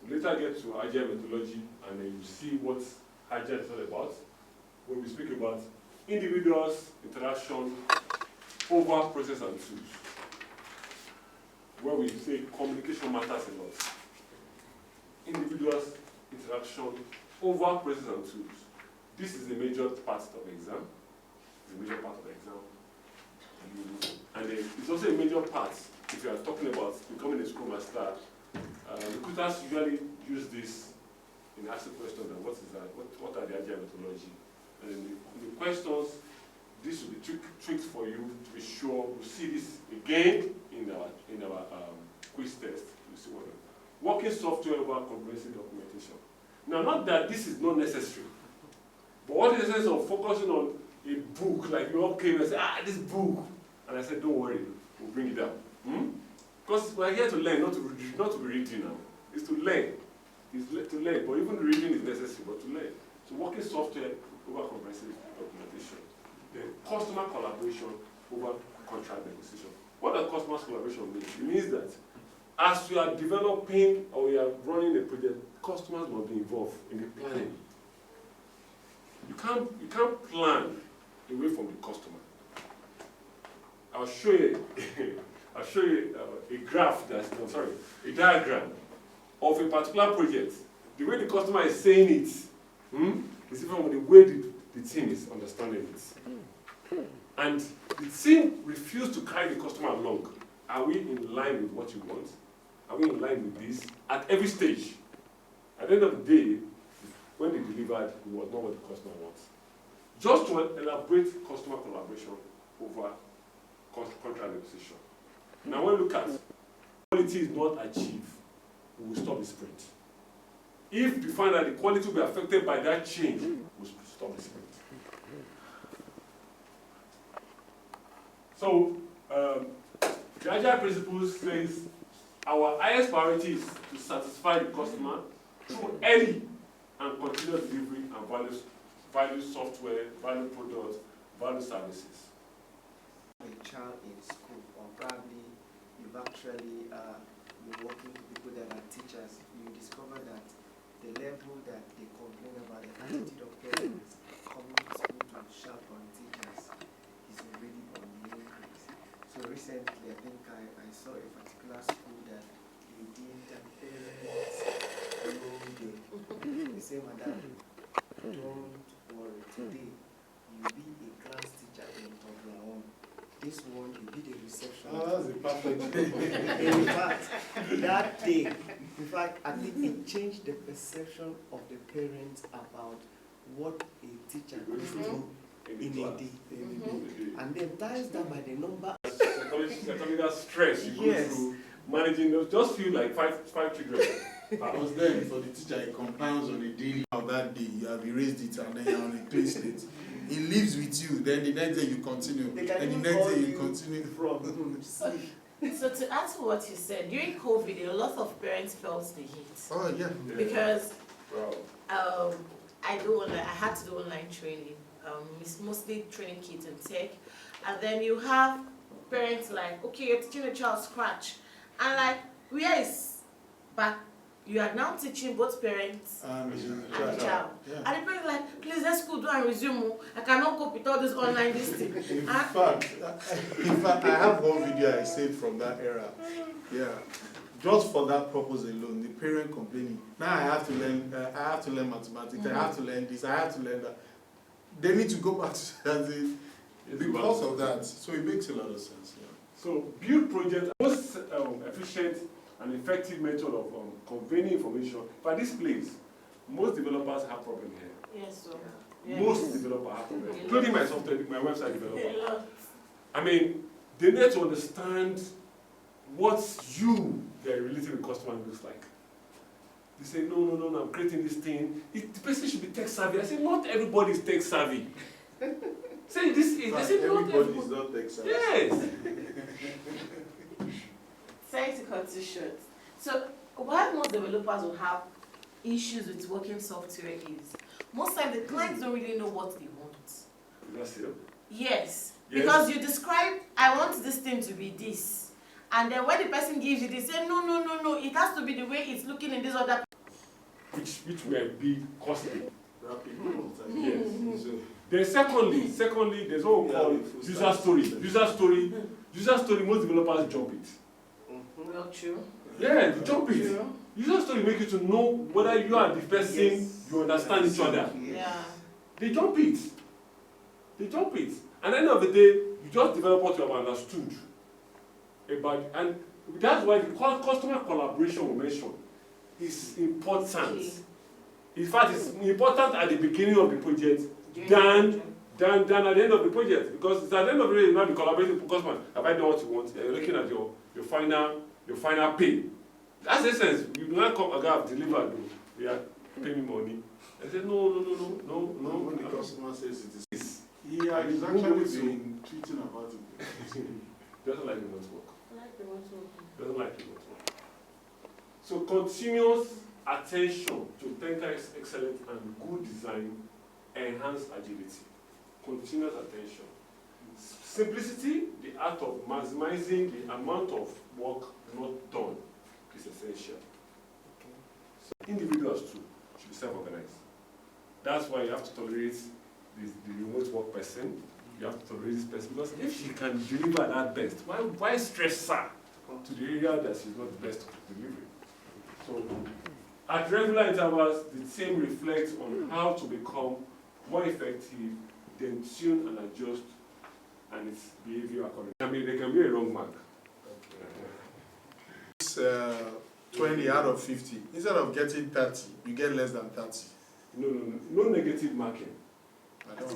[SPEAKER 1] We later get to Agile methodology, and then you see what Agile is all about. When we speak about individuals, interaction, over process and tools. Where we say communication matters a lot. Individuals, interaction, over process and tools. This is a major part of the exam. It's a major part of the exam. And then it's also a major part if you are talking about becoming a Scrum Master. Recruiters usually use this in asking questions and what is that? What are the Agile methodology? And then the questions, this will be tricks for you to be sure. We'll see this again in our quiz test. We'll see what working software over comprehensive documentation. Now, not that this is not necessary, but what is the sense of focusing on a book, like you all came and said, this book, and I said, don't worry, we'll bring it down. Because we're here to learn, not to be reading now. It's to learn. It's to learn, but even the reading is necessary, but to learn. So working software over comprehensive documentation. Then customer collaboration over contract negotiation. What does customer collaboration mean? It means that as you are developing or you are running a project, customers must be involved in the planning. You can't plan away from the customer. I'll show you a graph a diagram of a particular project. The way the customer is saying it is different from the way the team is understanding it. And the team refused to carry the customer along. Are we in line with what you want? Are we in line with this? At every stage. At the end of the day, when they delivered, it was not what the customer wants. Just to elaborate customer collaboration over contract negotiation. Now when we look at quality is not achieved, we will stop the sprint. If we find that the quality will be affected by that change, we will stop the sprint. So, the Agile principle says our highest priority is to satisfy the customer through early and continuous delivery and value software, value products, value services.
[SPEAKER 3] A child in school, or probably you've actually been working with people that are teachers, you discover that the level that they complain about the attitude of parents coming to school sharp on teachers is already on the increase. So recently, I think I saw a particular school that they did parents whole day. They say, madam, don't worry, today you'll be a class teacher in Togo. This one, you'll be the reception.
[SPEAKER 7] Oh, that's a perfect day.
[SPEAKER 3] In fact, that day, in fact, I think it changed the perception of the parents about what a teacher goes through in a day. And then times that by the number.
[SPEAKER 1] Psychological stress you go
[SPEAKER 3] Yes.
[SPEAKER 1] through managing those, just feel like five children.
[SPEAKER 7] I was there for the teacher, he compounds on a daily of that day, you have erased it and then you're on a clean slate. He lives with you, then the next day you continue,
[SPEAKER 3] They can
[SPEAKER 7] and the
[SPEAKER 3] even
[SPEAKER 7] next
[SPEAKER 3] call
[SPEAKER 7] day you
[SPEAKER 3] you
[SPEAKER 7] continue.
[SPEAKER 3] from sleep.
[SPEAKER 4] So to add to what you said, during COVID, a lot of parents felt the heat
[SPEAKER 7] Oh, yeah.
[SPEAKER 4] because
[SPEAKER 1] Wow.
[SPEAKER 4] I had to do online training. It's mostly training kids in tech, and then you have parents like, okay, you're teaching a child Scratch, and like, where is back? You are now teaching both parents
[SPEAKER 7] And
[SPEAKER 4] and child.
[SPEAKER 7] Yeah.
[SPEAKER 4] And the parents like, please let school do and resume. Oh. I cannot cope with all this online this thing.
[SPEAKER 7] In fact, I have one video I saved from that era. Yeah. Just for that purpose alone, the parent complaining. Now I have to learn mathematics. I have to learn this. I have to learn that. They need to go back to that because of that. So it makes a lot of sense. Yeah.
[SPEAKER 1] So build project, most efficient and effective method of conveying information. But this place, most developers have problem here.
[SPEAKER 4] Yes, so. Yeah.
[SPEAKER 1] Most developers have problem, including my software, my website developer.
[SPEAKER 4] A lot.
[SPEAKER 1] I mean, they need to understand what they're relating with customer looks like. They say, no, I'm creating this thing. The person should be tech savvy. I say, not everybody is tech savvy. Say this is, they say, not
[SPEAKER 7] everybody is not tech savvy.
[SPEAKER 1] Yes.
[SPEAKER 4] Sorry to cut you short. So, why most developers will have issues with working software is, most times the clients don't really know what they want.
[SPEAKER 1] That's it.
[SPEAKER 4] Yes.
[SPEAKER 1] Yes.
[SPEAKER 4] Because you describe, I want this thing to be this. And then when the person gives you, they say, no, it has to be the way it's looking in this other.
[SPEAKER 1] Which will be costly.
[SPEAKER 7] Yes.
[SPEAKER 1] So, then secondly, there's what we call user story. User story, most developers jump it.
[SPEAKER 4] Well, true.
[SPEAKER 1] Yeah, they jump it.
[SPEAKER 4] True.
[SPEAKER 1] User story make you to know whether you and the person, you understand each other.
[SPEAKER 4] Yeah.
[SPEAKER 1] They jump it. And at the end of the day, you just develop what you have understood about, and that's why the customer collaboration we mentioned is important. In fact, it's important at the beginning of the project than at the end of the project, because it's at the end of the day you might be collaborating with customers. Have I done what you want? You're looking at your final pay. That's the essence. You do not come and have delivered. You are paying me money. I said no.
[SPEAKER 7] When the customer says it is, yeah, he's actually been tweeting about it.
[SPEAKER 1] Doesn't like remote work. Doesn't like remote work. So continuous attention to technical excellence and good design enhance agility. Continuous attention. Simplicity, the art of maximizing the amount of work not done, is essential. So individuals too should be self-organized. That's why you have to tolerate the remote work person. You have to tolerate this person, because if she can deliver that best, why stress her to the area that she's not the best delivering? So at regular intervals, the team reflects on how to become more effective, then tune and adjust and its behavior accordingly. There can be a wrong mark.
[SPEAKER 7] It's 20 out of 50. Instead of getting 30, you get less than 30.
[SPEAKER 1] No negative marking.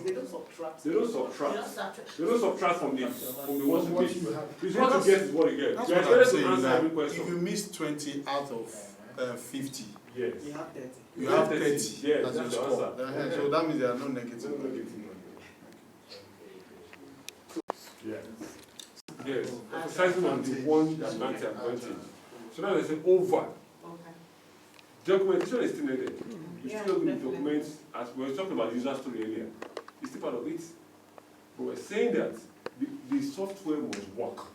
[SPEAKER 3] They don't subtract.
[SPEAKER 1] They don't subtract from the what you get.
[SPEAKER 5] you have.
[SPEAKER 1] It's what you get is what you get.
[SPEAKER 7] That's
[SPEAKER 1] You are
[SPEAKER 7] what I'm
[SPEAKER 1] expected to
[SPEAKER 7] saying.
[SPEAKER 1] answer
[SPEAKER 7] That
[SPEAKER 1] every
[SPEAKER 7] if
[SPEAKER 1] question.
[SPEAKER 7] you miss 20 out of 50,
[SPEAKER 1] Yes.
[SPEAKER 3] You have 30.
[SPEAKER 7] you have 30
[SPEAKER 1] Yes,
[SPEAKER 7] as your
[SPEAKER 1] that's the
[SPEAKER 7] score.
[SPEAKER 1] answer.
[SPEAKER 7] So that means there are no negative.
[SPEAKER 1] No negative marking. Yes. Yes. Emphasizing on the one advantage. So now there's an over.
[SPEAKER 4] Okay.
[SPEAKER 1] Documentation is still needed. You
[SPEAKER 4] Yeah,
[SPEAKER 1] still need
[SPEAKER 4] definitely.
[SPEAKER 1] documents, as we were talking about user story earlier. It's still part of it. But we're saying that the software must work.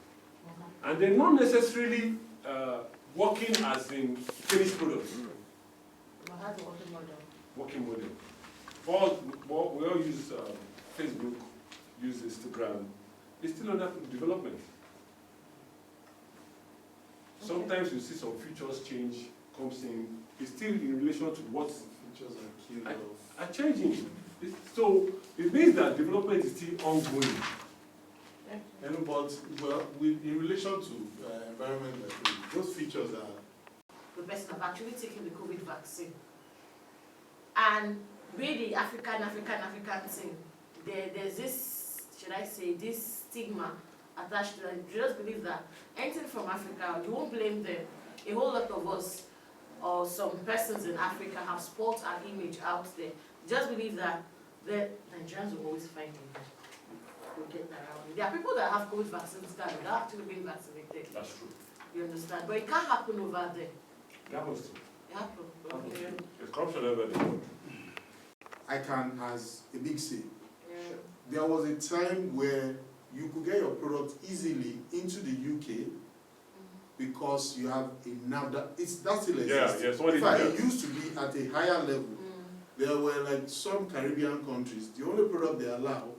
[SPEAKER 1] And they're not necessarily working as in finished products.
[SPEAKER 4] But how's the working model?
[SPEAKER 1] Working model. We all use Facebook, use Instagram, it's still under development. Sometimes you see some features change, comes in, it's still in relation to what
[SPEAKER 7] Features are killed off.
[SPEAKER 1] are changing. So it means that development is still ongoing.
[SPEAKER 7] And but well, in relation to environment, those features are.
[SPEAKER 4] The person have actually taken the COVID vaccine. And really African thing, there's this, should I say, this stigma attached to them. You just believe that anything from Africa, you won't blame them. A whole lot of us, or some persons in Africa, have spoiled our image out there. Just believe that the Nigerians will always find it. We'll get that around. There are people that have COVID vaccines that are not actually being vaccinated.
[SPEAKER 1] That's true.
[SPEAKER 4] You understand? But it can't happen over there.
[SPEAKER 1] It happens to.
[SPEAKER 4] It happens. Yeah.
[SPEAKER 1] It's corruption everywhere.
[SPEAKER 7] I can, as a big say,
[SPEAKER 4] Yeah.
[SPEAKER 7] there was a time where you could get your product easily into the UK because you have a NAFDAC. That still exists.
[SPEAKER 1] Yeah, somebody
[SPEAKER 7] In fact,
[SPEAKER 1] did
[SPEAKER 7] it used to be at a higher level. There were like some Caribbean countries, the only product they allow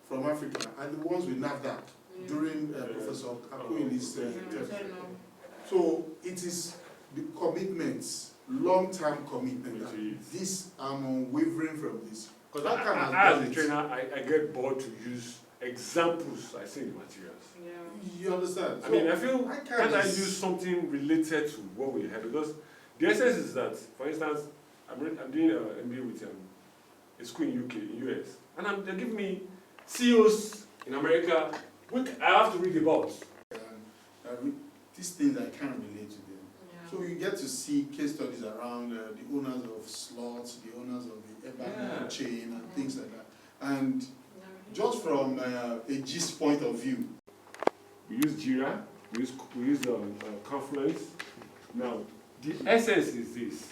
[SPEAKER 7] from Africa are the ones with NAFDAC during Professor Akoili's term. So it is the commitments, long-term commitment. This, I'm unwavering from this. Because that kind of
[SPEAKER 1] as a trainer, I get bored to use examples I see in the materials.
[SPEAKER 4] Yeah.
[SPEAKER 7] You understand?
[SPEAKER 1] I mean, I feel,
[SPEAKER 7] can't
[SPEAKER 1] I use something related to what we have? Because the essence is that, for instance, I'm doing an MBA with a school in UK, in US, and they're giving me CEOs in America, which I have to read about.
[SPEAKER 7] These things I can't relate to them.
[SPEAKER 4] Yeah.
[SPEAKER 7] So you get to see case studies around the owners of slots, the owners of the Evergreen chain, and things like that. And just from a gist point of view,
[SPEAKER 1] we use Jira, we use Confluence. Now, the essence is this: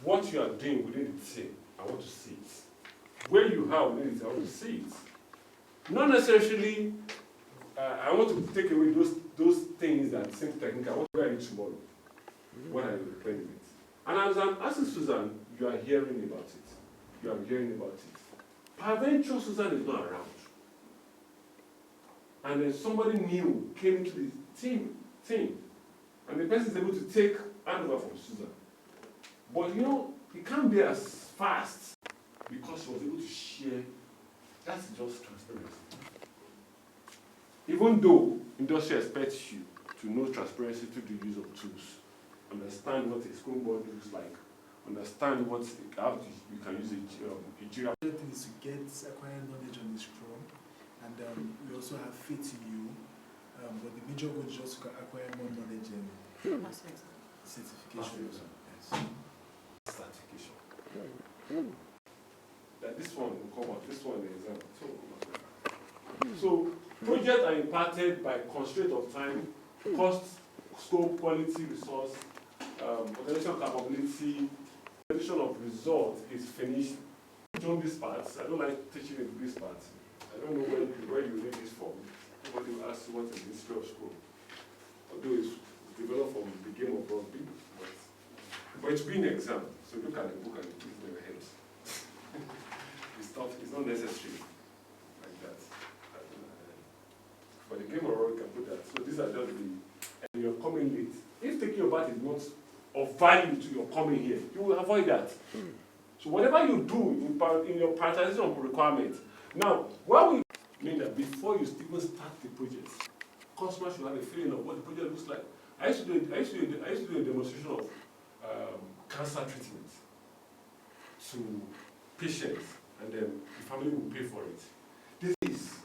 [SPEAKER 1] what you are doing within the team, I want to see it. Where you have within it, I want to see it. Not necessarily. I want to take away those things that seem technical. I want to write it tomorrow. What are you replaying it? And as I'm asking Susan, you are hearing about it. You are hearing about it. Peradventure, Susan is not around. And then somebody new came into the team, and the person is able to take handover from Susan. But you know, it can't be as fast because she was able to share. That's just transparency. Even though industry expects you to know transparency through the use of tools, understand what a Scrum board looks like, understand how you can use a Jira.
[SPEAKER 5] The other thing is to acquire knowledge on the Scrum, and we also have faith in you. But the major goal is just to acquire more knowledge and certification. Yes.
[SPEAKER 1] Certification. That this one will come out. This one is so projects are impacted by constraint of time, cost, scope, quality, resource, organizational capability. Presentation of result is finished. On this part, I don't like teaching in this part. I don't know where you read this from. Nobody will ask you what is the history of school. Although it's developed from the game of rugby, but it's been an exam. So look at the book and put it in your head. It's not necessary like that. For the game of rugby, you can put that. So these are just and you're coming late. If taking your bath is not of value to your coming here, you will avoid that. So whatever you do in your prioritization of requirements. Now, what we mean that before you even start the project, customers should have a feeling of what the project looks like. I used to do a demonstration of cancer treatment to patients, and then the family will pay for it. This is,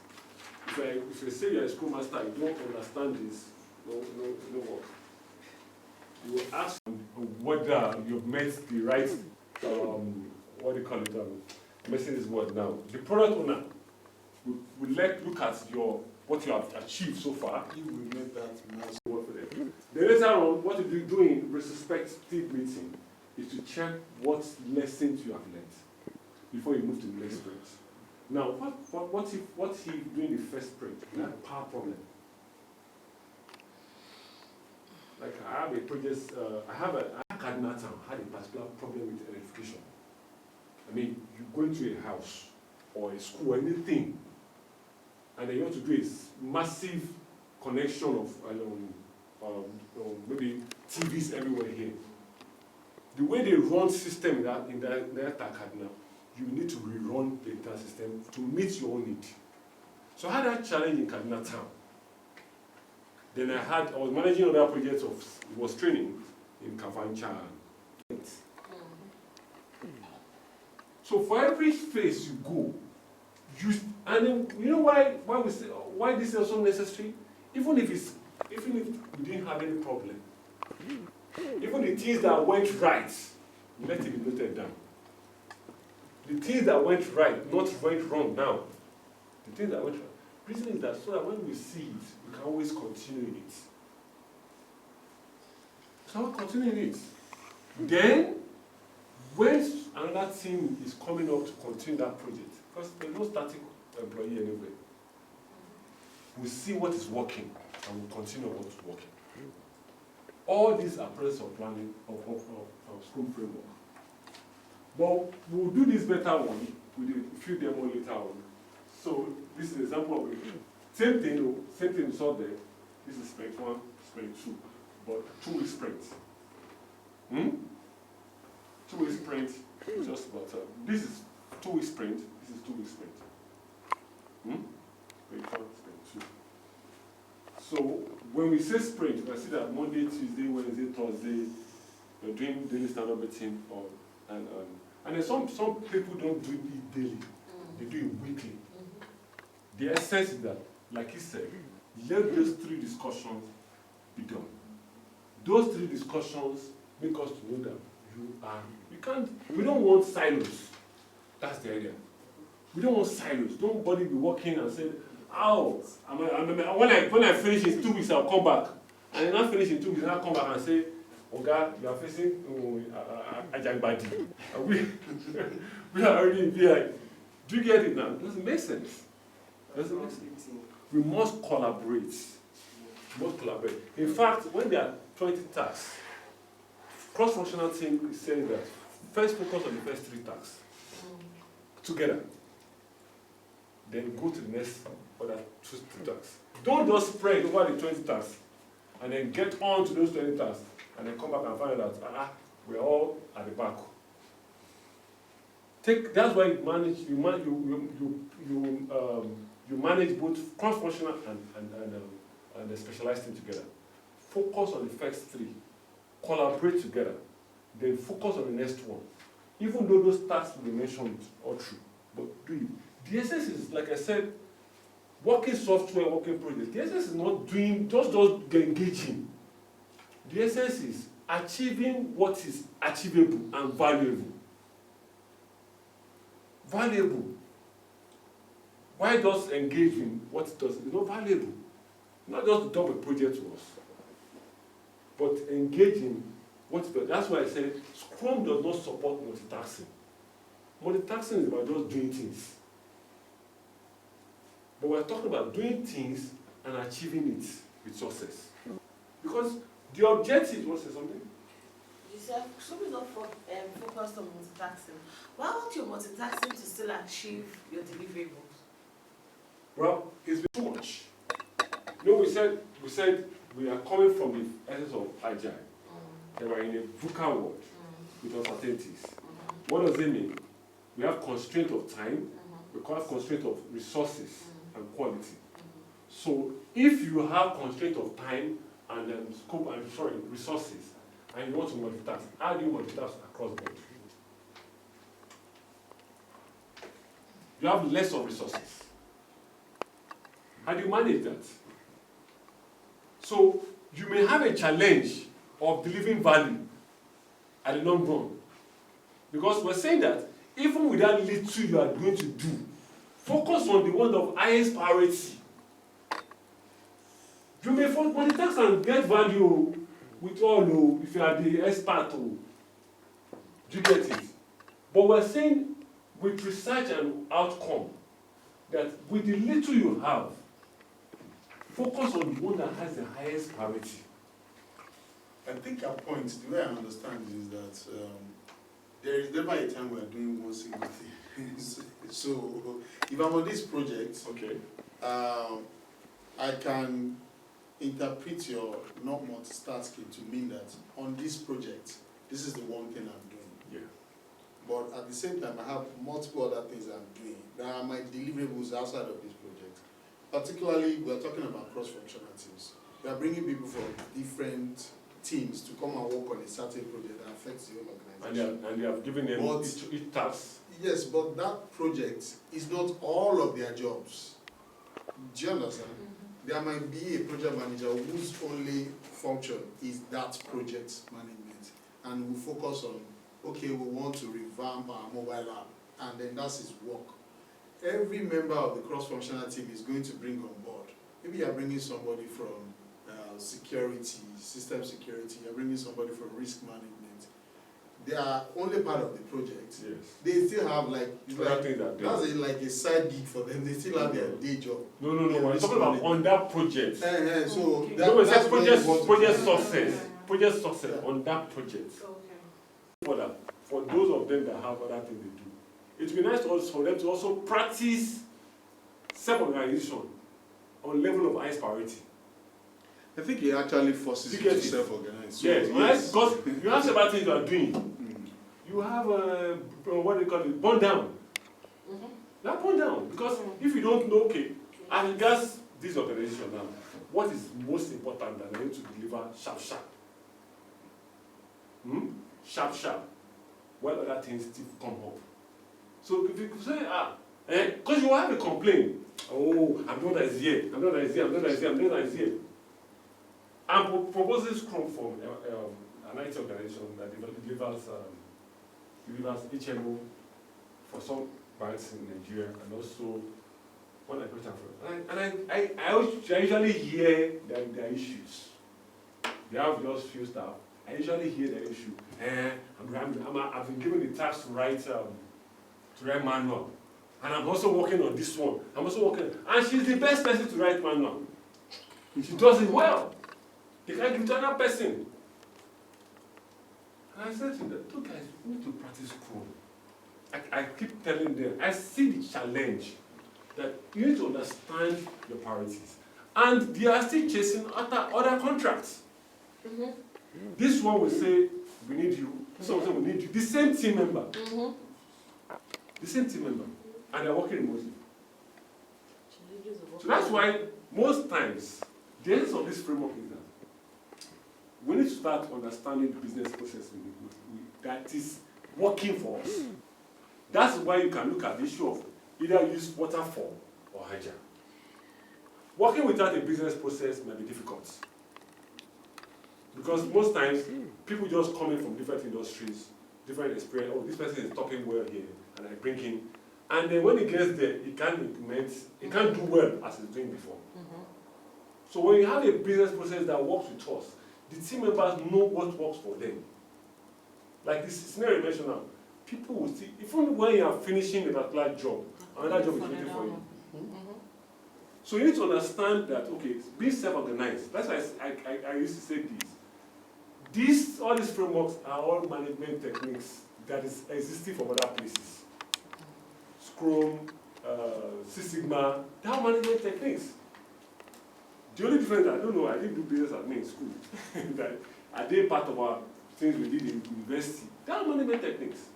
[SPEAKER 1] if you say you're a Scrum Master, you don't understand this, no work. You will ask whether you've met the right, what do you call it, I'm missing this word now. The product owner will look at what you have achieved so far.
[SPEAKER 7] you will make that more.
[SPEAKER 1] Then later on, what you do in retrospective meeting is to check what lessons you have learned before you move to the next sprint. Now, what if during the first sprint, you have a power problem? Like I have a project, Cardinal Town had a particular problem with electrification. I mean, you go into a house, or a school or anything, and then you want to do a massive connection of maybe TVs everywhere here. The way they run system in that Kaduna, you need to rerun the entire system to meet your own need. So I had that challenge in Kaduna town. Then I was managing other projects of training in Kafancha. So for every space you go, and then you know why this is also necessary? Even if we didn't have any problem, even the things that went right, let it be noted down. The things that went right, not went wrong now. The things that went right. The reason is that so that when we see it, we can always continue it. So continue it. Then, when another team is coming up to continue that project, because there's no static employee anyway, we see what is working and we continue what is working. All these are process of planning of Scrum framework. But we'll do this better one with a few demos later on. So this is an example of it. Same thing we saw there. This is sprint 1, sprint 2, but 2-week sprint. 2-week sprint, just about this is 2-week sprint, this is 2-week sprint. Sprint 1, sprint 2. So when we say sprint, we see that Monday, Tuesday, Wednesday, Thursday, you're doing daily stand-up meeting, and then some people don't do it daily, they do it weekly. The essence is that, like he said, let those 3 discussions be done. Those 3 discussions make us to know that we don't want silos. That's the idea. We don't want silos. Nobody be working and say, oh, when I finish in 2 weeks, I'll come back. And then I finish in 2 weeks, and I'll come back and say, Oga, you are facing Ajagbadi. We are already in VI. Do you get it now? It doesn't make sense. We must collaborate. In fact, when there are 20 tasks, cross-functional team is saying that first focus on the first 3 tasks together. Then go to the next other 2 tasks. Don't just spread over the 20 tasks and then get on to those 20 tasks and then come back and find out we're all at the back. That's why you manage both cross-functional and the specialized team together. Focus on the first 3, collaborate together, then focus on the next one. Even though those tasks we mentioned are true, but do it. The essence is, like I said, working software, working project. The essence is not doing just engaging. The essence is achieving what is achievable and valuable. Valuable. Why does engage in what it does? It's not valuable. Not just to dump a project to us, but engage in what it does. That's why I said Scrum does not support multitasking. Multitasking is about just doing things. But we're talking about doing things and achieving it with success. Because the objective, was something?
[SPEAKER 4] You said Scrum is not focused on multitasking. Why aren't you multitasking to still achieve your deliverables?
[SPEAKER 1] Well, it's been too much. You know, we said we are coming from the essence of agile. They were in a VUCA world with uncertainties. What does it mean? We have constraint of time, we have constraint of resources and quality. So if you have constraint of time and resources, and you want to multitask, how do you multitask across board? You have less of resources. How do you manage that? So you may have a challenge of delivering value at the long run. Because we're saying that even with that little you are going to do, focus on the one of highest priority. You may multitask and get value with all, if you are the expert. Do you get it? But we're saying with research and outcome that with the little you have, focus on the one that has the highest priority.
[SPEAKER 7] I think our point, the way I understand it, is that there is never a time we are doing one single thing. So if I'm on this project,
[SPEAKER 1] Okay.
[SPEAKER 7] I can interpret your not multitasking to mean that on this project, this is the one thing I'm doing.
[SPEAKER 1] Yeah.
[SPEAKER 7] But at the same time, I have multiple other things I'm doing. There are my deliverables outside of this project. Particularly, we are talking about cross-functional teams. We are bringing people from different teams to come and work on a certain project that affects the whole organization.
[SPEAKER 1] And they have given them
[SPEAKER 7] But-
[SPEAKER 1] each task.
[SPEAKER 7] Yes, but that project is not all of their jobs. Do you understand? There might be a project manager whose only function is that project management, and we focus on, okay, we want to revamp our mobile app, and then that's his work. Every member of the cross-functional team is going to bring on board. Maybe you're bringing somebody from security, system security, you're bringing somebody from risk management. They are only part of the project.
[SPEAKER 1] Yes.
[SPEAKER 7] They still have like,
[SPEAKER 1] Other things that
[SPEAKER 7] that's like a side gig for them. They still have their day job.
[SPEAKER 1] No. I'm talking about on that project.
[SPEAKER 7] So
[SPEAKER 4] Okay.
[SPEAKER 7] that,
[SPEAKER 1] No, it's
[SPEAKER 7] that's
[SPEAKER 1] a
[SPEAKER 7] where
[SPEAKER 1] project
[SPEAKER 7] you want to
[SPEAKER 1] project
[SPEAKER 7] go.
[SPEAKER 1] success. Project success
[SPEAKER 7] Yeah.
[SPEAKER 1] on that project.
[SPEAKER 4] Okay.
[SPEAKER 1] For those of them that have other things they do, it would be nice also for them to also practice self-organization on level of highest priority.
[SPEAKER 7] I think it actually forces you to
[SPEAKER 1] Because-
[SPEAKER 7] self-organize. So,
[SPEAKER 1] Yes,
[SPEAKER 7] yes.
[SPEAKER 1] because you have several things you are doing.
[SPEAKER 7] Mm.
[SPEAKER 1] You have what they call it, burn down.
[SPEAKER 4] Mhm.
[SPEAKER 1] That burn down because if you don't know, okay, as regards this organization now, what is most important that I need to deliver sharp. Sharp. While other things still come up. So if you say, because you have a complaint, oh, I'm the one that is here, I'm the one that is here. I'm proposing Scrum from an IT organization that delivers HMO for some banks in Nigeria and also one I put from. I usually hear their issues. They have just few staff. I usually hear their issue. I've been given the task to write manual. And I'm also working on this one. And she's the best person to write manual. She does it well. They can't give it to another person. And I said to them, "Look guys, we need to practice Scrum." I keep telling them, I see the challenge that you need to understand your priorities. And they are still chasing other contracts.
[SPEAKER 4] Mhm.
[SPEAKER 1] This one will say, we need you. This one will say, we need you. The same team member.
[SPEAKER 4] Mhm.
[SPEAKER 1] The same team member. And they're working remotely.
[SPEAKER 4] Challenges of
[SPEAKER 1] So that's why most times, the essence of this framework is that we need to start understanding the business process that is working for us. That's why you can look at the issue of either use waterfall or agile. Working without a business process may be difficult. Because most times, people just come in from different industries, different experience. Oh, this person is talking well here, and I bring him. And then when he gets there, he can't implement, he can't do well as he's doing before.
[SPEAKER 4] Mhm.
[SPEAKER 1] So when you have a business process that works with us, the team members know what works for them. Like this scenario you mentioned now, people will see, even when you are finishing a particular job, another job is waiting for you.
[SPEAKER 4] Mhm.
[SPEAKER 1] So you need to understand that, okay, be self-organized. That's why I used to say this. All these frameworks are all management techniques that is existing from other places. Scrum, Six Sigma, they are management techniques. The only difference, I don't know, I didn't do business admin in school. That are they part of our things we did in university? They are management techniques.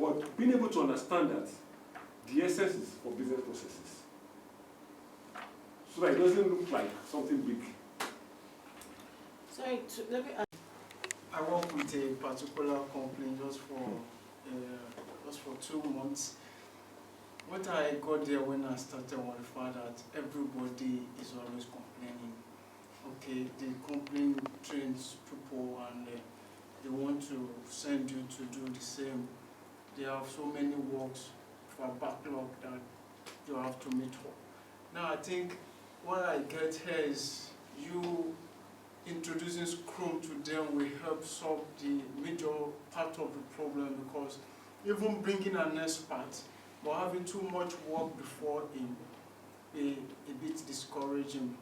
[SPEAKER 1] But being able to understand that the essence is for business processes. So that it doesn't look like something big.
[SPEAKER 4] Sorry, let me ask.
[SPEAKER 2] I work with a particular company just for 2 months. What I got there when I started was the fact that everybody is always complaining. Okay, the company trains people and they want to send you to do the same. They have so many works for backlog that you have to meet up. Now I think what I get here is you introducing Scrum to them will help solve the major part of the problem, because even bringing an expert but having too much work before him a bit discouraging.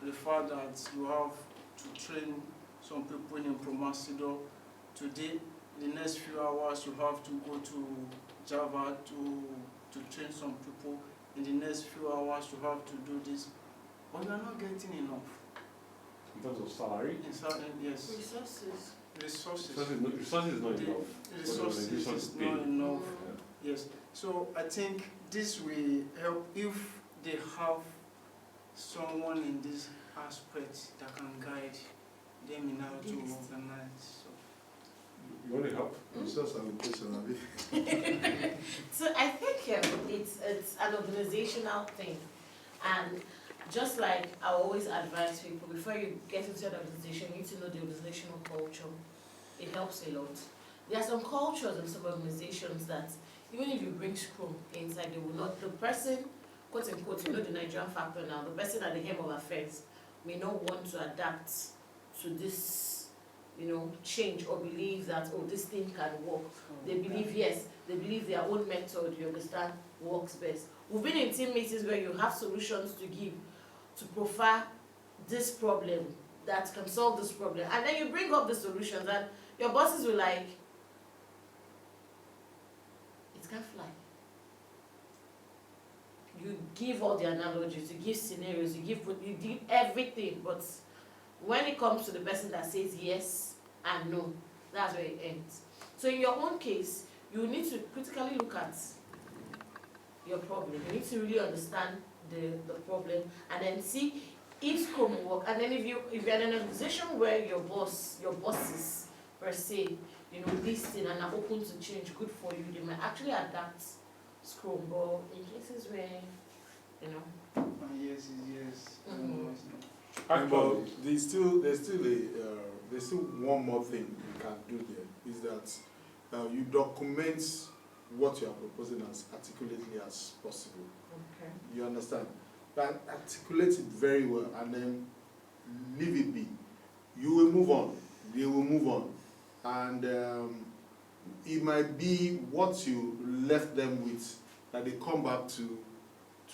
[SPEAKER 2] The fact that you have to train some people in Promasidor. Today, the next few hours, you have to go to Java to train some people. In the next few hours, you have to do this. But you are not getting enough.
[SPEAKER 1] In terms of salary?
[SPEAKER 2] In certain, yes.
[SPEAKER 4] Resources.
[SPEAKER 2] Resources.
[SPEAKER 1] Resources is not
[SPEAKER 2] The
[SPEAKER 1] enough.
[SPEAKER 2] resources is not enough. Yes. So I think this will help if they have someone in this aspect that can guide them in how to organize. So.
[SPEAKER 1] You want to help?
[SPEAKER 7] Resource allocation, abi?
[SPEAKER 4] So I think it's an organizational thing, and just like I always advise people, before you get into an organization, you need to know the organizational culture. It helps a lot. There are some cultures in some organizations that even if you bring Scrum inside, they will not, the person, quote unquote, you know the Nigerian factor now, the person at the helm of affairs may not want to adapt to this, change, or believe that, oh, this thing can work. They believe, yes, they believe their own method, you understand, works best. We've been in team meetings where you have solutions to give to profile this problem that can solve this problem. And then you bring up the solutions and your bosses will like, it can't fly. You give all the analogies, you give scenarios, you do everything, but when it comes to the person that says yes and no, that's where it ends. So in your own case, you need to critically look at your problem. You need to really understand the problem and then see if Scrum will work. And then if you're in an organization where your bosses per se, listen and are open to change, good for you, they might actually adapt Scrum. But in cases where,
[SPEAKER 2] Yes is yes.
[SPEAKER 4] Mhm.
[SPEAKER 2] No is no.
[SPEAKER 7] But there's still one more thing you can do there, is that you document what you are proposing as articulately as possible.
[SPEAKER 4] Okay.
[SPEAKER 7] You understand? But articulate it very well and then leave it be. You will move on. They will move on. And it might be what you left them with that they come back to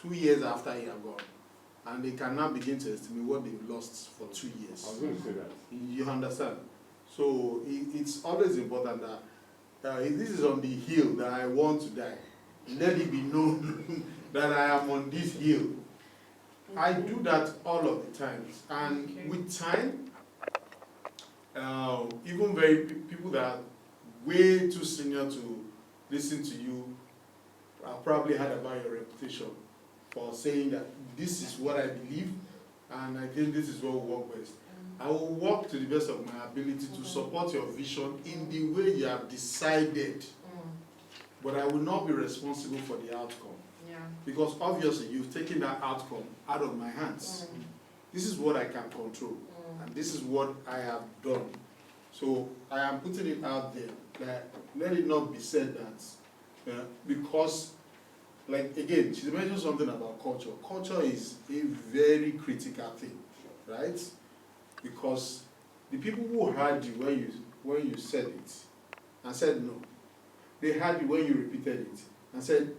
[SPEAKER 7] 2 years after you are gone. And they can now begin to estimate what they've lost for 2 years.
[SPEAKER 1] I was going to say that.
[SPEAKER 7] You understand? So it's always important that if this is on the hill that I want to die, let it be known that I am on this hill. I do that all of the time. And
[SPEAKER 4] Okay.
[SPEAKER 7] with time, even people that are way too senior to listen to you have probably heard about your reputation for saying that this is what I believe and I think this is what will work best. I will work to the best of my ability to support your vision in the way you have decided, but I will not be responsible for the outcome.
[SPEAKER 4] Yeah.
[SPEAKER 7] Because obviously you've taken that outcome out of my hands. This is what I can control, and this is what I have done. So I am putting it out there that let it not be said that because, like again, she mentioned something about culture. Culture is a very critical thing, right? Because the people who heard you when you said it and said no, they heard you when you repeated it and said,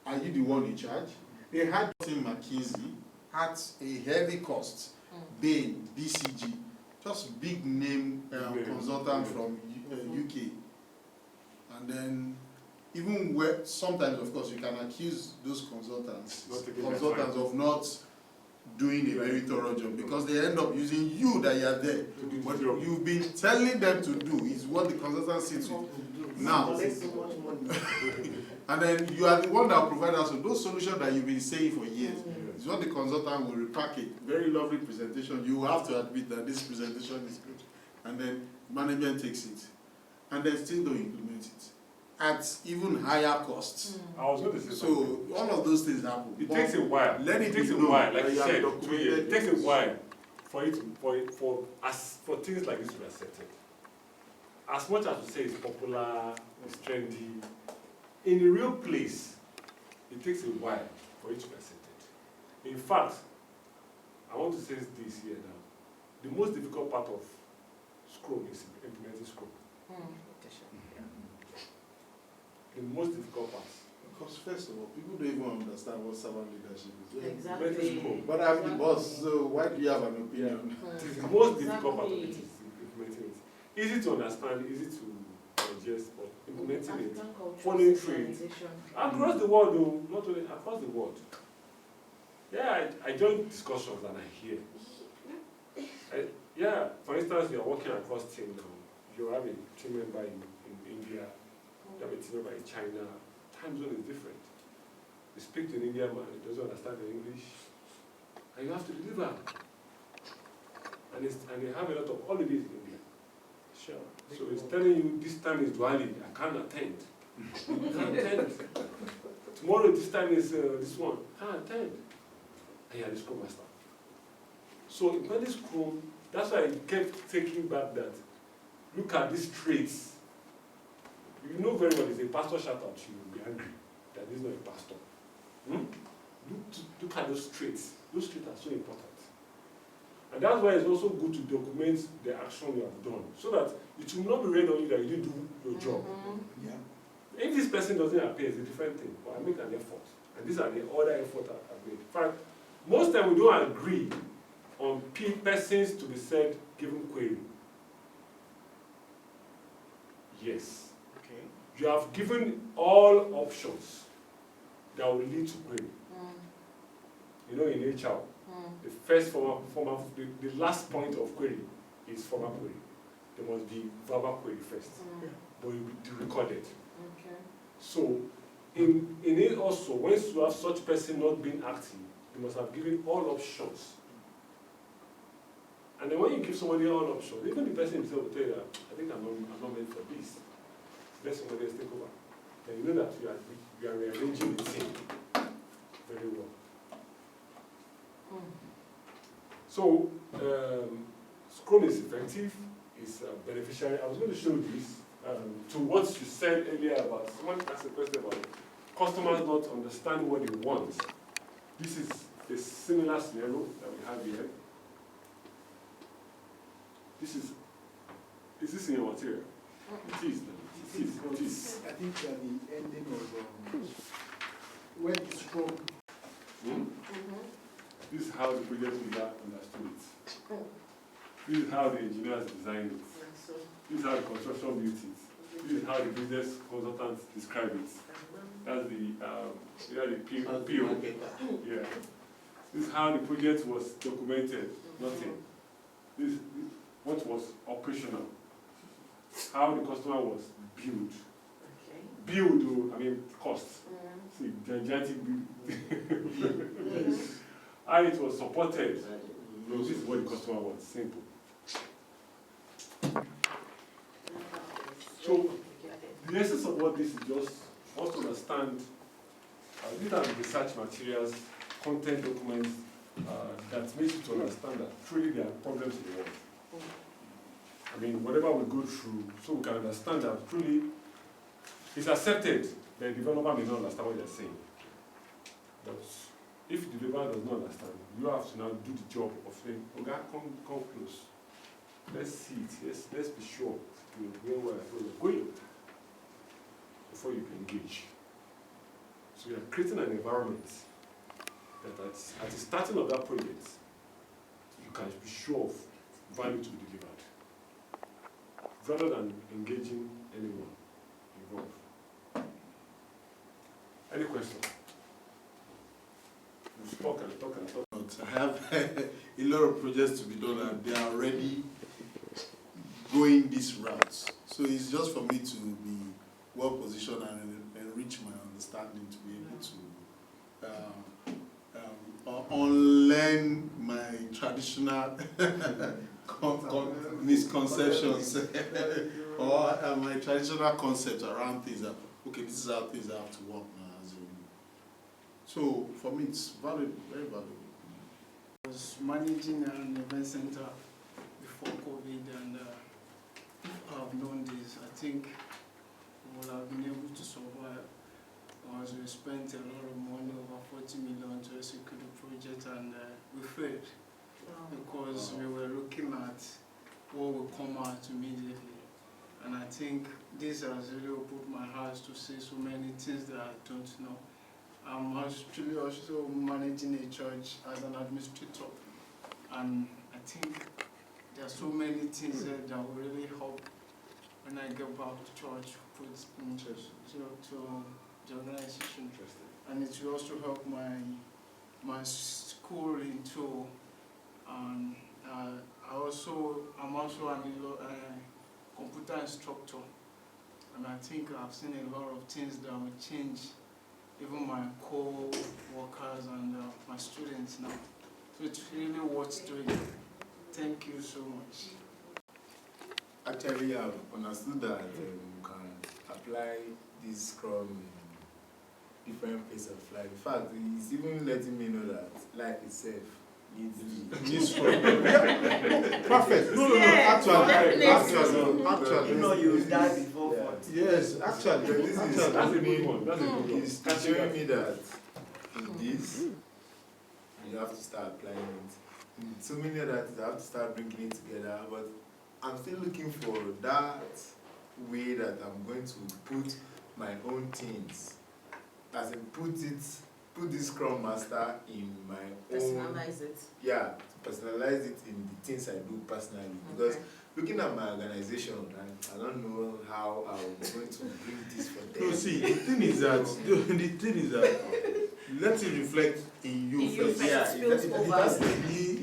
[SPEAKER 7] are you the one in charge? They had McKinsey at a heavy cost, Bain, BCG, just big name consultant from UK. And then even where sometimes, of course, you can accuse those consultants of not doing a very thorough job because they end up using you that you are there. What you've been telling them to do is what the consultant sits with. Now, and then you are the one that provides us with those solutions that you've been saying for years. It's what the consultant will repackage. Very lovely presentation. You have to admit that this presentation is good. And then management takes it. And then still don't implement it. At even higher costs.
[SPEAKER 1] I was going to say
[SPEAKER 7] So
[SPEAKER 1] something.
[SPEAKER 7] all of those things happen.
[SPEAKER 1] It
[SPEAKER 7] But
[SPEAKER 1] takes a while.
[SPEAKER 7] let it
[SPEAKER 1] takes
[SPEAKER 7] be
[SPEAKER 1] a
[SPEAKER 7] known
[SPEAKER 1] while, like
[SPEAKER 7] that
[SPEAKER 1] you
[SPEAKER 7] you have
[SPEAKER 1] said, 2
[SPEAKER 7] documented
[SPEAKER 1] years. It takes a
[SPEAKER 7] this.
[SPEAKER 1] while for things like this to be accepted. As much as we say it's popular, it's trendy, in the real place, it takes a while for it to be accepted. In fact, I want to say this here now. The most difficult part of Scrum is implementing Scrum. The most difficult part.
[SPEAKER 7] Because first of all, people don't even understand what servant leadership is.
[SPEAKER 4] Exactly.
[SPEAKER 7] But I'm the boss, so why do you have an opinion?
[SPEAKER 1] It is the most difficult part of it. implementing it. Easy to understand, easy to digest, but implementing it,
[SPEAKER 4] African culture,
[SPEAKER 1] following through it.
[SPEAKER 4] civilization.
[SPEAKER 1] Across the world, though, not only across the world. Yeah, I join discussions and I hear. Yeah, for instance, you are working across team now. You have a team member in India, you have a team member in China. Time zone is different. You speak to an Indian man, he doesn't understand the English, and you have to deliver. And they have a lot of holidays in India.
[SPEAKER 5] Sure.
[SPEAKER 1] So it's telling you this time is Diwali, I can't attend. I can't attend. Tomorrow this time is this one, I can't attend. And you're the Scrum Master. So in this Scrum, that's why I kept taking back that, look at these traits. You know very well, if a pastor shout at you, you'll be angry that this is not a pastor. Look at those traits. Those traits are so important. And that's why it's also good to document the action you have done, so that it will not be read on you that you didn't do your job.
[SPEAKER 5] Yeah.
[SPEAKER 1] If this person doesn't appear, it's a different thing, but I make an effort. And these are the other efforts I've made. In fact, most times we don't agree on persons to be said given query. Yes.
[SPEAKER 5] Okay.
[SPEAKER 1] You have given all options that will lead to query. You know, in HR, the first the last point of query is formal query. There must be verbal query first, but it will be recorded.
[SPEAKER 4] Okay.
[SPEAKER 1] So, in it also, once you have such person not being active, you must have given all options. And then when you give somebody all options, even the person himself will tell you that, I think I'm not meant for this. Let somebody else take over. Then you know that you are rearranging the team very well. So, Scrum is effective, it's beneficial. I was going to show you this to what you said earlier about, someone asked a question about customers not understanding what they want. This is a similar scenario that we have here. Is this in your material? It is. It is.
[SPEAKER 5] I think the ending of when Scrum.
[SPEAKER 1] This is how the project leader understood it. This is how the engineers designed it. This is how the construction built it. This is how the business consultants describe it. That's the PO. Yeah. This is how the project was documented. Nothing. This is what was operational. How the customer was billed. Billed, I mean, cost. See, gigantic bill. How it was supported. No, this is what the customer wants. Simple. So, the essence of what this is just for us to understand. These are the research materials, content documents that makes you to understand that truly there are problems in the world. I mean, whatever we go through, so we can understand that truly it's accepted that the developer may not understand what they're saying. But if the developer does not understand, you have to now do the job of saying, okay, come close. Let's see it. Let's be sure where we're going before you can engage. So you are creating an environment that at the starting of that project, you can be sure of value to be delivered, rather than engaging anyone involved. Any question? Talk and talk and talk.
[SPEAKER 7] I have a lot of projects to be done and they are already going this route. So it's just for me to be well positioned and enrich my understanding to be able to unlearn my traditional misconceptions or my traditional concepts around things that, okay, this is how things have to work now. So for me, it's valuable, very valuable.
[SPEAKER 2] I was managing an event center before COVID, and if I've known this, I think we would have been able to survive. As we spent a lot of money, over 40 million, to execute the project, and we failed because we were looking at what will come out immediately. And I think this has really opened my eyes to see so many things that I don't know. I'm actually also managing a church as an administrator, and I think there are so many things there that will really help when I get back to church, put to the organization. And it will also help my schooling too. And I'm also a computer instructor, and I think I've seen a lot of things that will change even my co-workers and my students now. So it's really worth doing. Thank you so much.
[SPEAKER 6] Actually, I've understood that you can apply this Scrum in different places of life. In fact, he's even letting me know that life itself needs Scrum.
[SPEAKER 7] Perfect. No, actually.
[SPEAKER 3] You know you die before 40.
[SPEAKER 7] Yes, actually.
[SPEAKER 6] This is
[SPEAKER 1] That's a good one. That's a good one.
[SPEAKER 6] He's showing me that in this, you have to start applying it. In so many other things, I have to start bringing it together. But I'm still looking for that way that I'm going to put my own things. As in, put this Scrum Master in my own.
[SPEAKER 4] Personalize it.
[SPEAKER 6] Yeah, to personalize it in the things I do personally. Because looking at my organization, I don't know how I'm going to bring this for them.
[SPEAKER 7] No, see, the thing is that let it reflect in you first.
[SPEAKER 4] Yeah,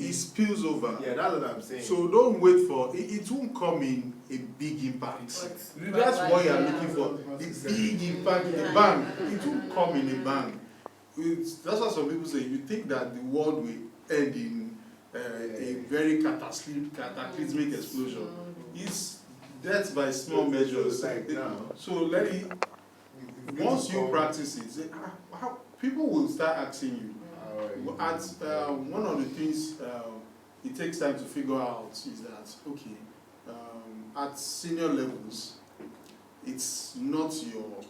[SPEAKER 7] It spills over.
[SPEAKER 6] Yeah, that's what I'm saying.
[SPEAKER 7] So don't wait for it won't come in a big impact. That's what you are looking for. The big impact, the bang. It won't come in a bang. That's what some people say. You think that the world will end in a very cataclysmic explosion. It's death by small measures.
[SPEAKER 6] Like now.
[SPEAKER 7] So let it. Once you practice it, say, how people will start asking you. One of the things it takes time to figure out is that at senior levels, it's not your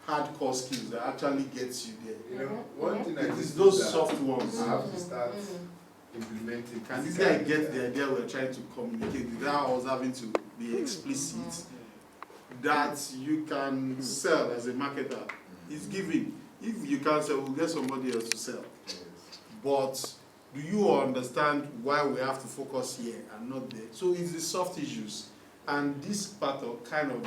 [SPEAKER 7] hardcore skills that actually gets you there.
[SPEAKER 6] You know, one thing
[SPEAKER 7] It is those soft ones.
[SPEAKER 6] I have to start implementing.
[SPEAKER 7] And this guy gets the idea we're trying to communicate without us having to be explicit. That you can sell as a marketer. It's giving. If you can't sell, we'll get somebody else to sell. But do you understand why we have to focus here and not there? So it's the soft issues. And this part of kind of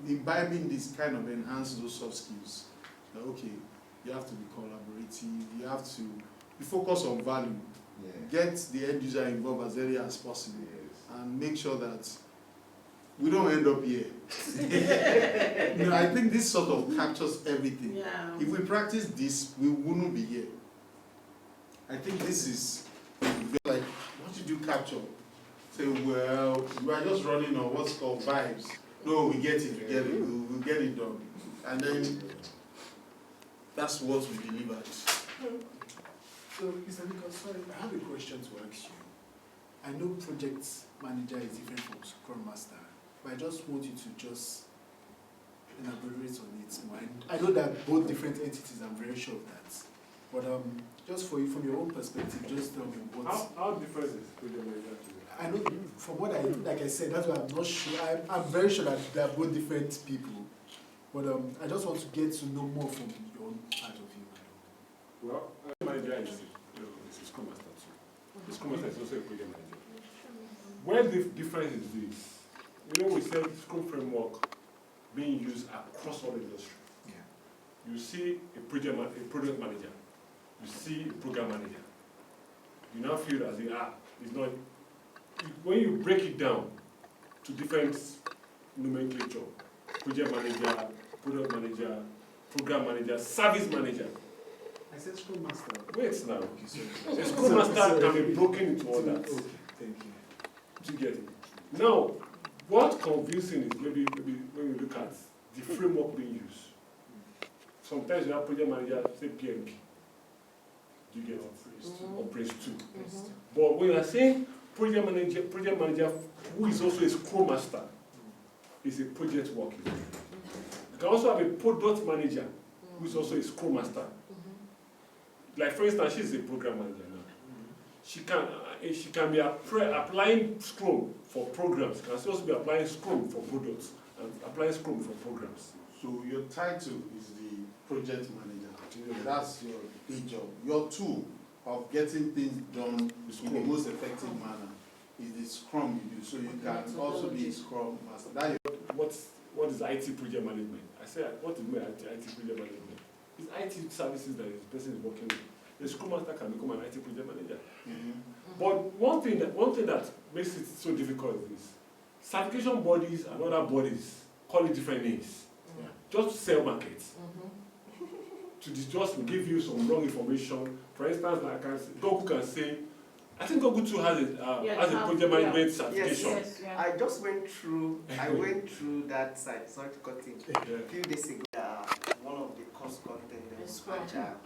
[SPEAKER 7] imbibing this kind of enhance those soft skills. Okay, you have to be collaborative, you have to be focused on value. Get the end user involved as early as possible, and make sure that we don't end up here. I think this sort of captures everything.
[SPEAKER 4] Yeah.
[SPEAKER 7] If we practice this, we wouldn't be here. I think this is like, what did you capture? Say, well, we are just running on what's called vibes. No, we get it, we'll get it done. And then that's what we delivered.
[SPEAKER 5] So, Mr. Nichols, sorry, I have a question to ask you. I know project manager is different from Scrum Master, but I just want you to just elaborate on it more. I know that both different entities, I'm very sure of that. But just for you, from your own perspective, just tell me what.
[SPEAKER 1] How different is project manager to you?
[SPEAKER 5] I know from what like I said, that's why I'm not sure. I'm very sure that they are both different people. But I just want to get to know more from your own part of you.
[SPEAKER 1] Well, manager is a Scrum Master too. The Scrum Master is also a project manager. Where the difference is this, we said Scrum framework being used across all industry.
[SPEAKER 5] Yeah.
[SPEAKER 1] You see a product manager, you see a program manager. You now feel as if it's not. When you break it down to different nomenclature, project manager, product manager, program manager, service manager.
[SPEAKER 5] I said Scrum Master.
[SPEAKER 1] Wait now.
[SPEAKER 5] Okay, sorry.
[SPEAKER 1] A Scrum Master can be broken into all that.
[SPEAKER 5] Okay, thank you.
[SPEAKER 1] Do you get it? Now, what's confusing is maybe when you look at the framework being used. Sometimes you have project manager say PMP. Do you get it? Or Prince 2. But when you are saying project manager who is also a Scrum Master is a project worker. You can also have a product manager who is also a Scrum Master. Like for instance, she's a program manager now. She can be applying Scrum for programs. She can also be applying Scrum for products and applying Scrum for programs.
[SPEAKER 7] So your title is the project manager. That's your day job. Your tool of getting things done in the most effective manner is the Scrum you do. So you can also be a Scrum Master. That is
[SPEAKER 1] What is IT project management? I say, what is IT project management? It's IT services that the person is working with. The Scrum Master can become an IT project manager. But one thing that makes it so difficult is certification bodies and other bodies call it different names. Just to sell markets. To just give you some wrong information. For instance, like Google can say, I think Google too has a project management certification.
[SPEAKER 3] Yes. I just went through that site, sorry to cut in. A few days ago, one of the course content was Agile.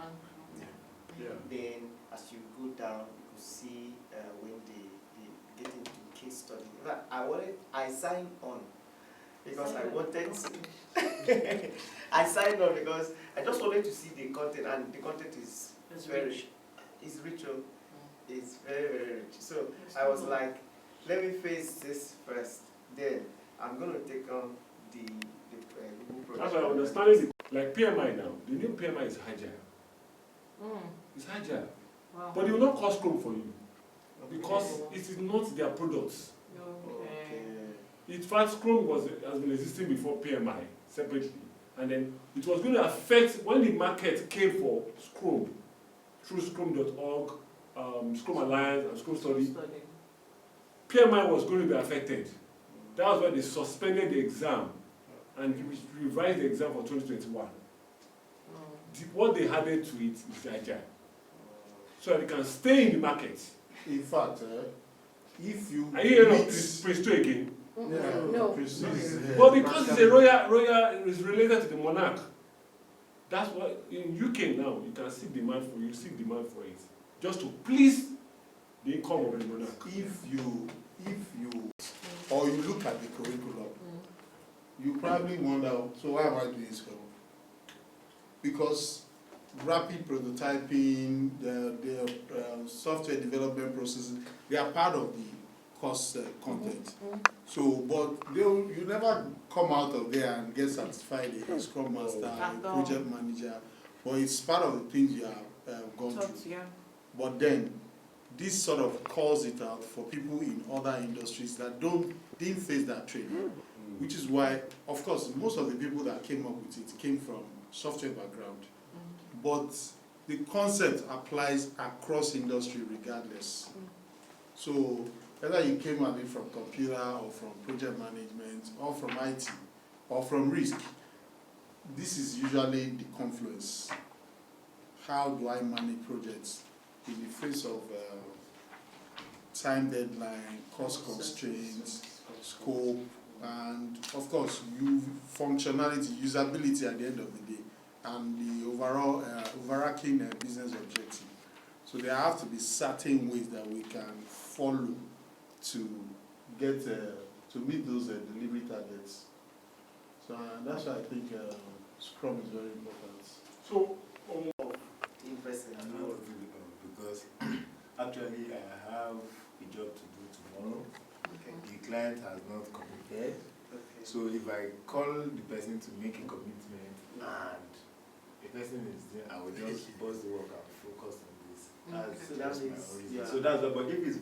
[SPEAKER 3] Then as you go down, you could see when they get into case study. I signed on because I wanted to. I signed on because I just wanted to see the content, and the content is very rich. It's rich. It's very, very rich. So I was like, let me face this first. Then I'm going to take on the Google project.
[SPEAKER 1] That's why I understand it. Like PMI now, the new PMI is Agile. It's Agile.
[SPEAKER 4] Wow.
[SPEAKER 1] But it will not cost Chrome for you. Because it is not their products. In fact, Scrum has been existing before PMI separately. And then it was going to affect, when the market came for Scrum, through Scrum.org, Scrum Alliance, and Scrum Study, PMI was going to be affected. That was why they suspended the exam and revised the exam for 2021. What they added to it is Agile. So that they can stay in the market.
[SPEAKER 7] in fact, if you
[SPEAKER 1] Are you hearing of Prince 2 again?
[SPEAKER 4] No.
[SPEAKER 1] Well, because it's a royal is related to the monarch. That's why in UK now you can seek demand for it, just to please the income of the monarch.
[SPEAKER 7] If you or you look at the curriculum, you probably wonder, so why am I doing Scrum? Because rapid prototyping, the software development processes, they are part of the course content. So, but you never come out of there and get certified a Scrum Master, a project manager, but it's part of the things you have gone through. But then, this sort of calls it out for people in other industries that didn't face that training, which is why, of course, most of the people that came up with it came from software background, but the concept applies across industry regardless. So whether you came at it from computer or from project management or from IT or from risk, this is usually the confluence. How do I manage projects in the face of time deadline, cost constraints, scope, and of course, functionality, usability at the end of the day, and the overall overarching business objective. So there have to be certain ways that we can follow to get to meet those delivery targets. So that's why I think Scrum is very important.
[SPEAKER 1] So,
[SPEAKER 3] Interesting.
[SPEAKER 6] I know because actually I have a job to do tomorrow.
[SPEAKER 3] Okay.
[SPEAKER 6] The client has not committed.
[SPEAKER 3] Okay.
[SPEAKER 6] So if I call the person to make a commitment and the person is there, I will just bust the work and focus on this.
[SPEAKER 3] So that means,
[SPEAKER 6] So that's why, but if it's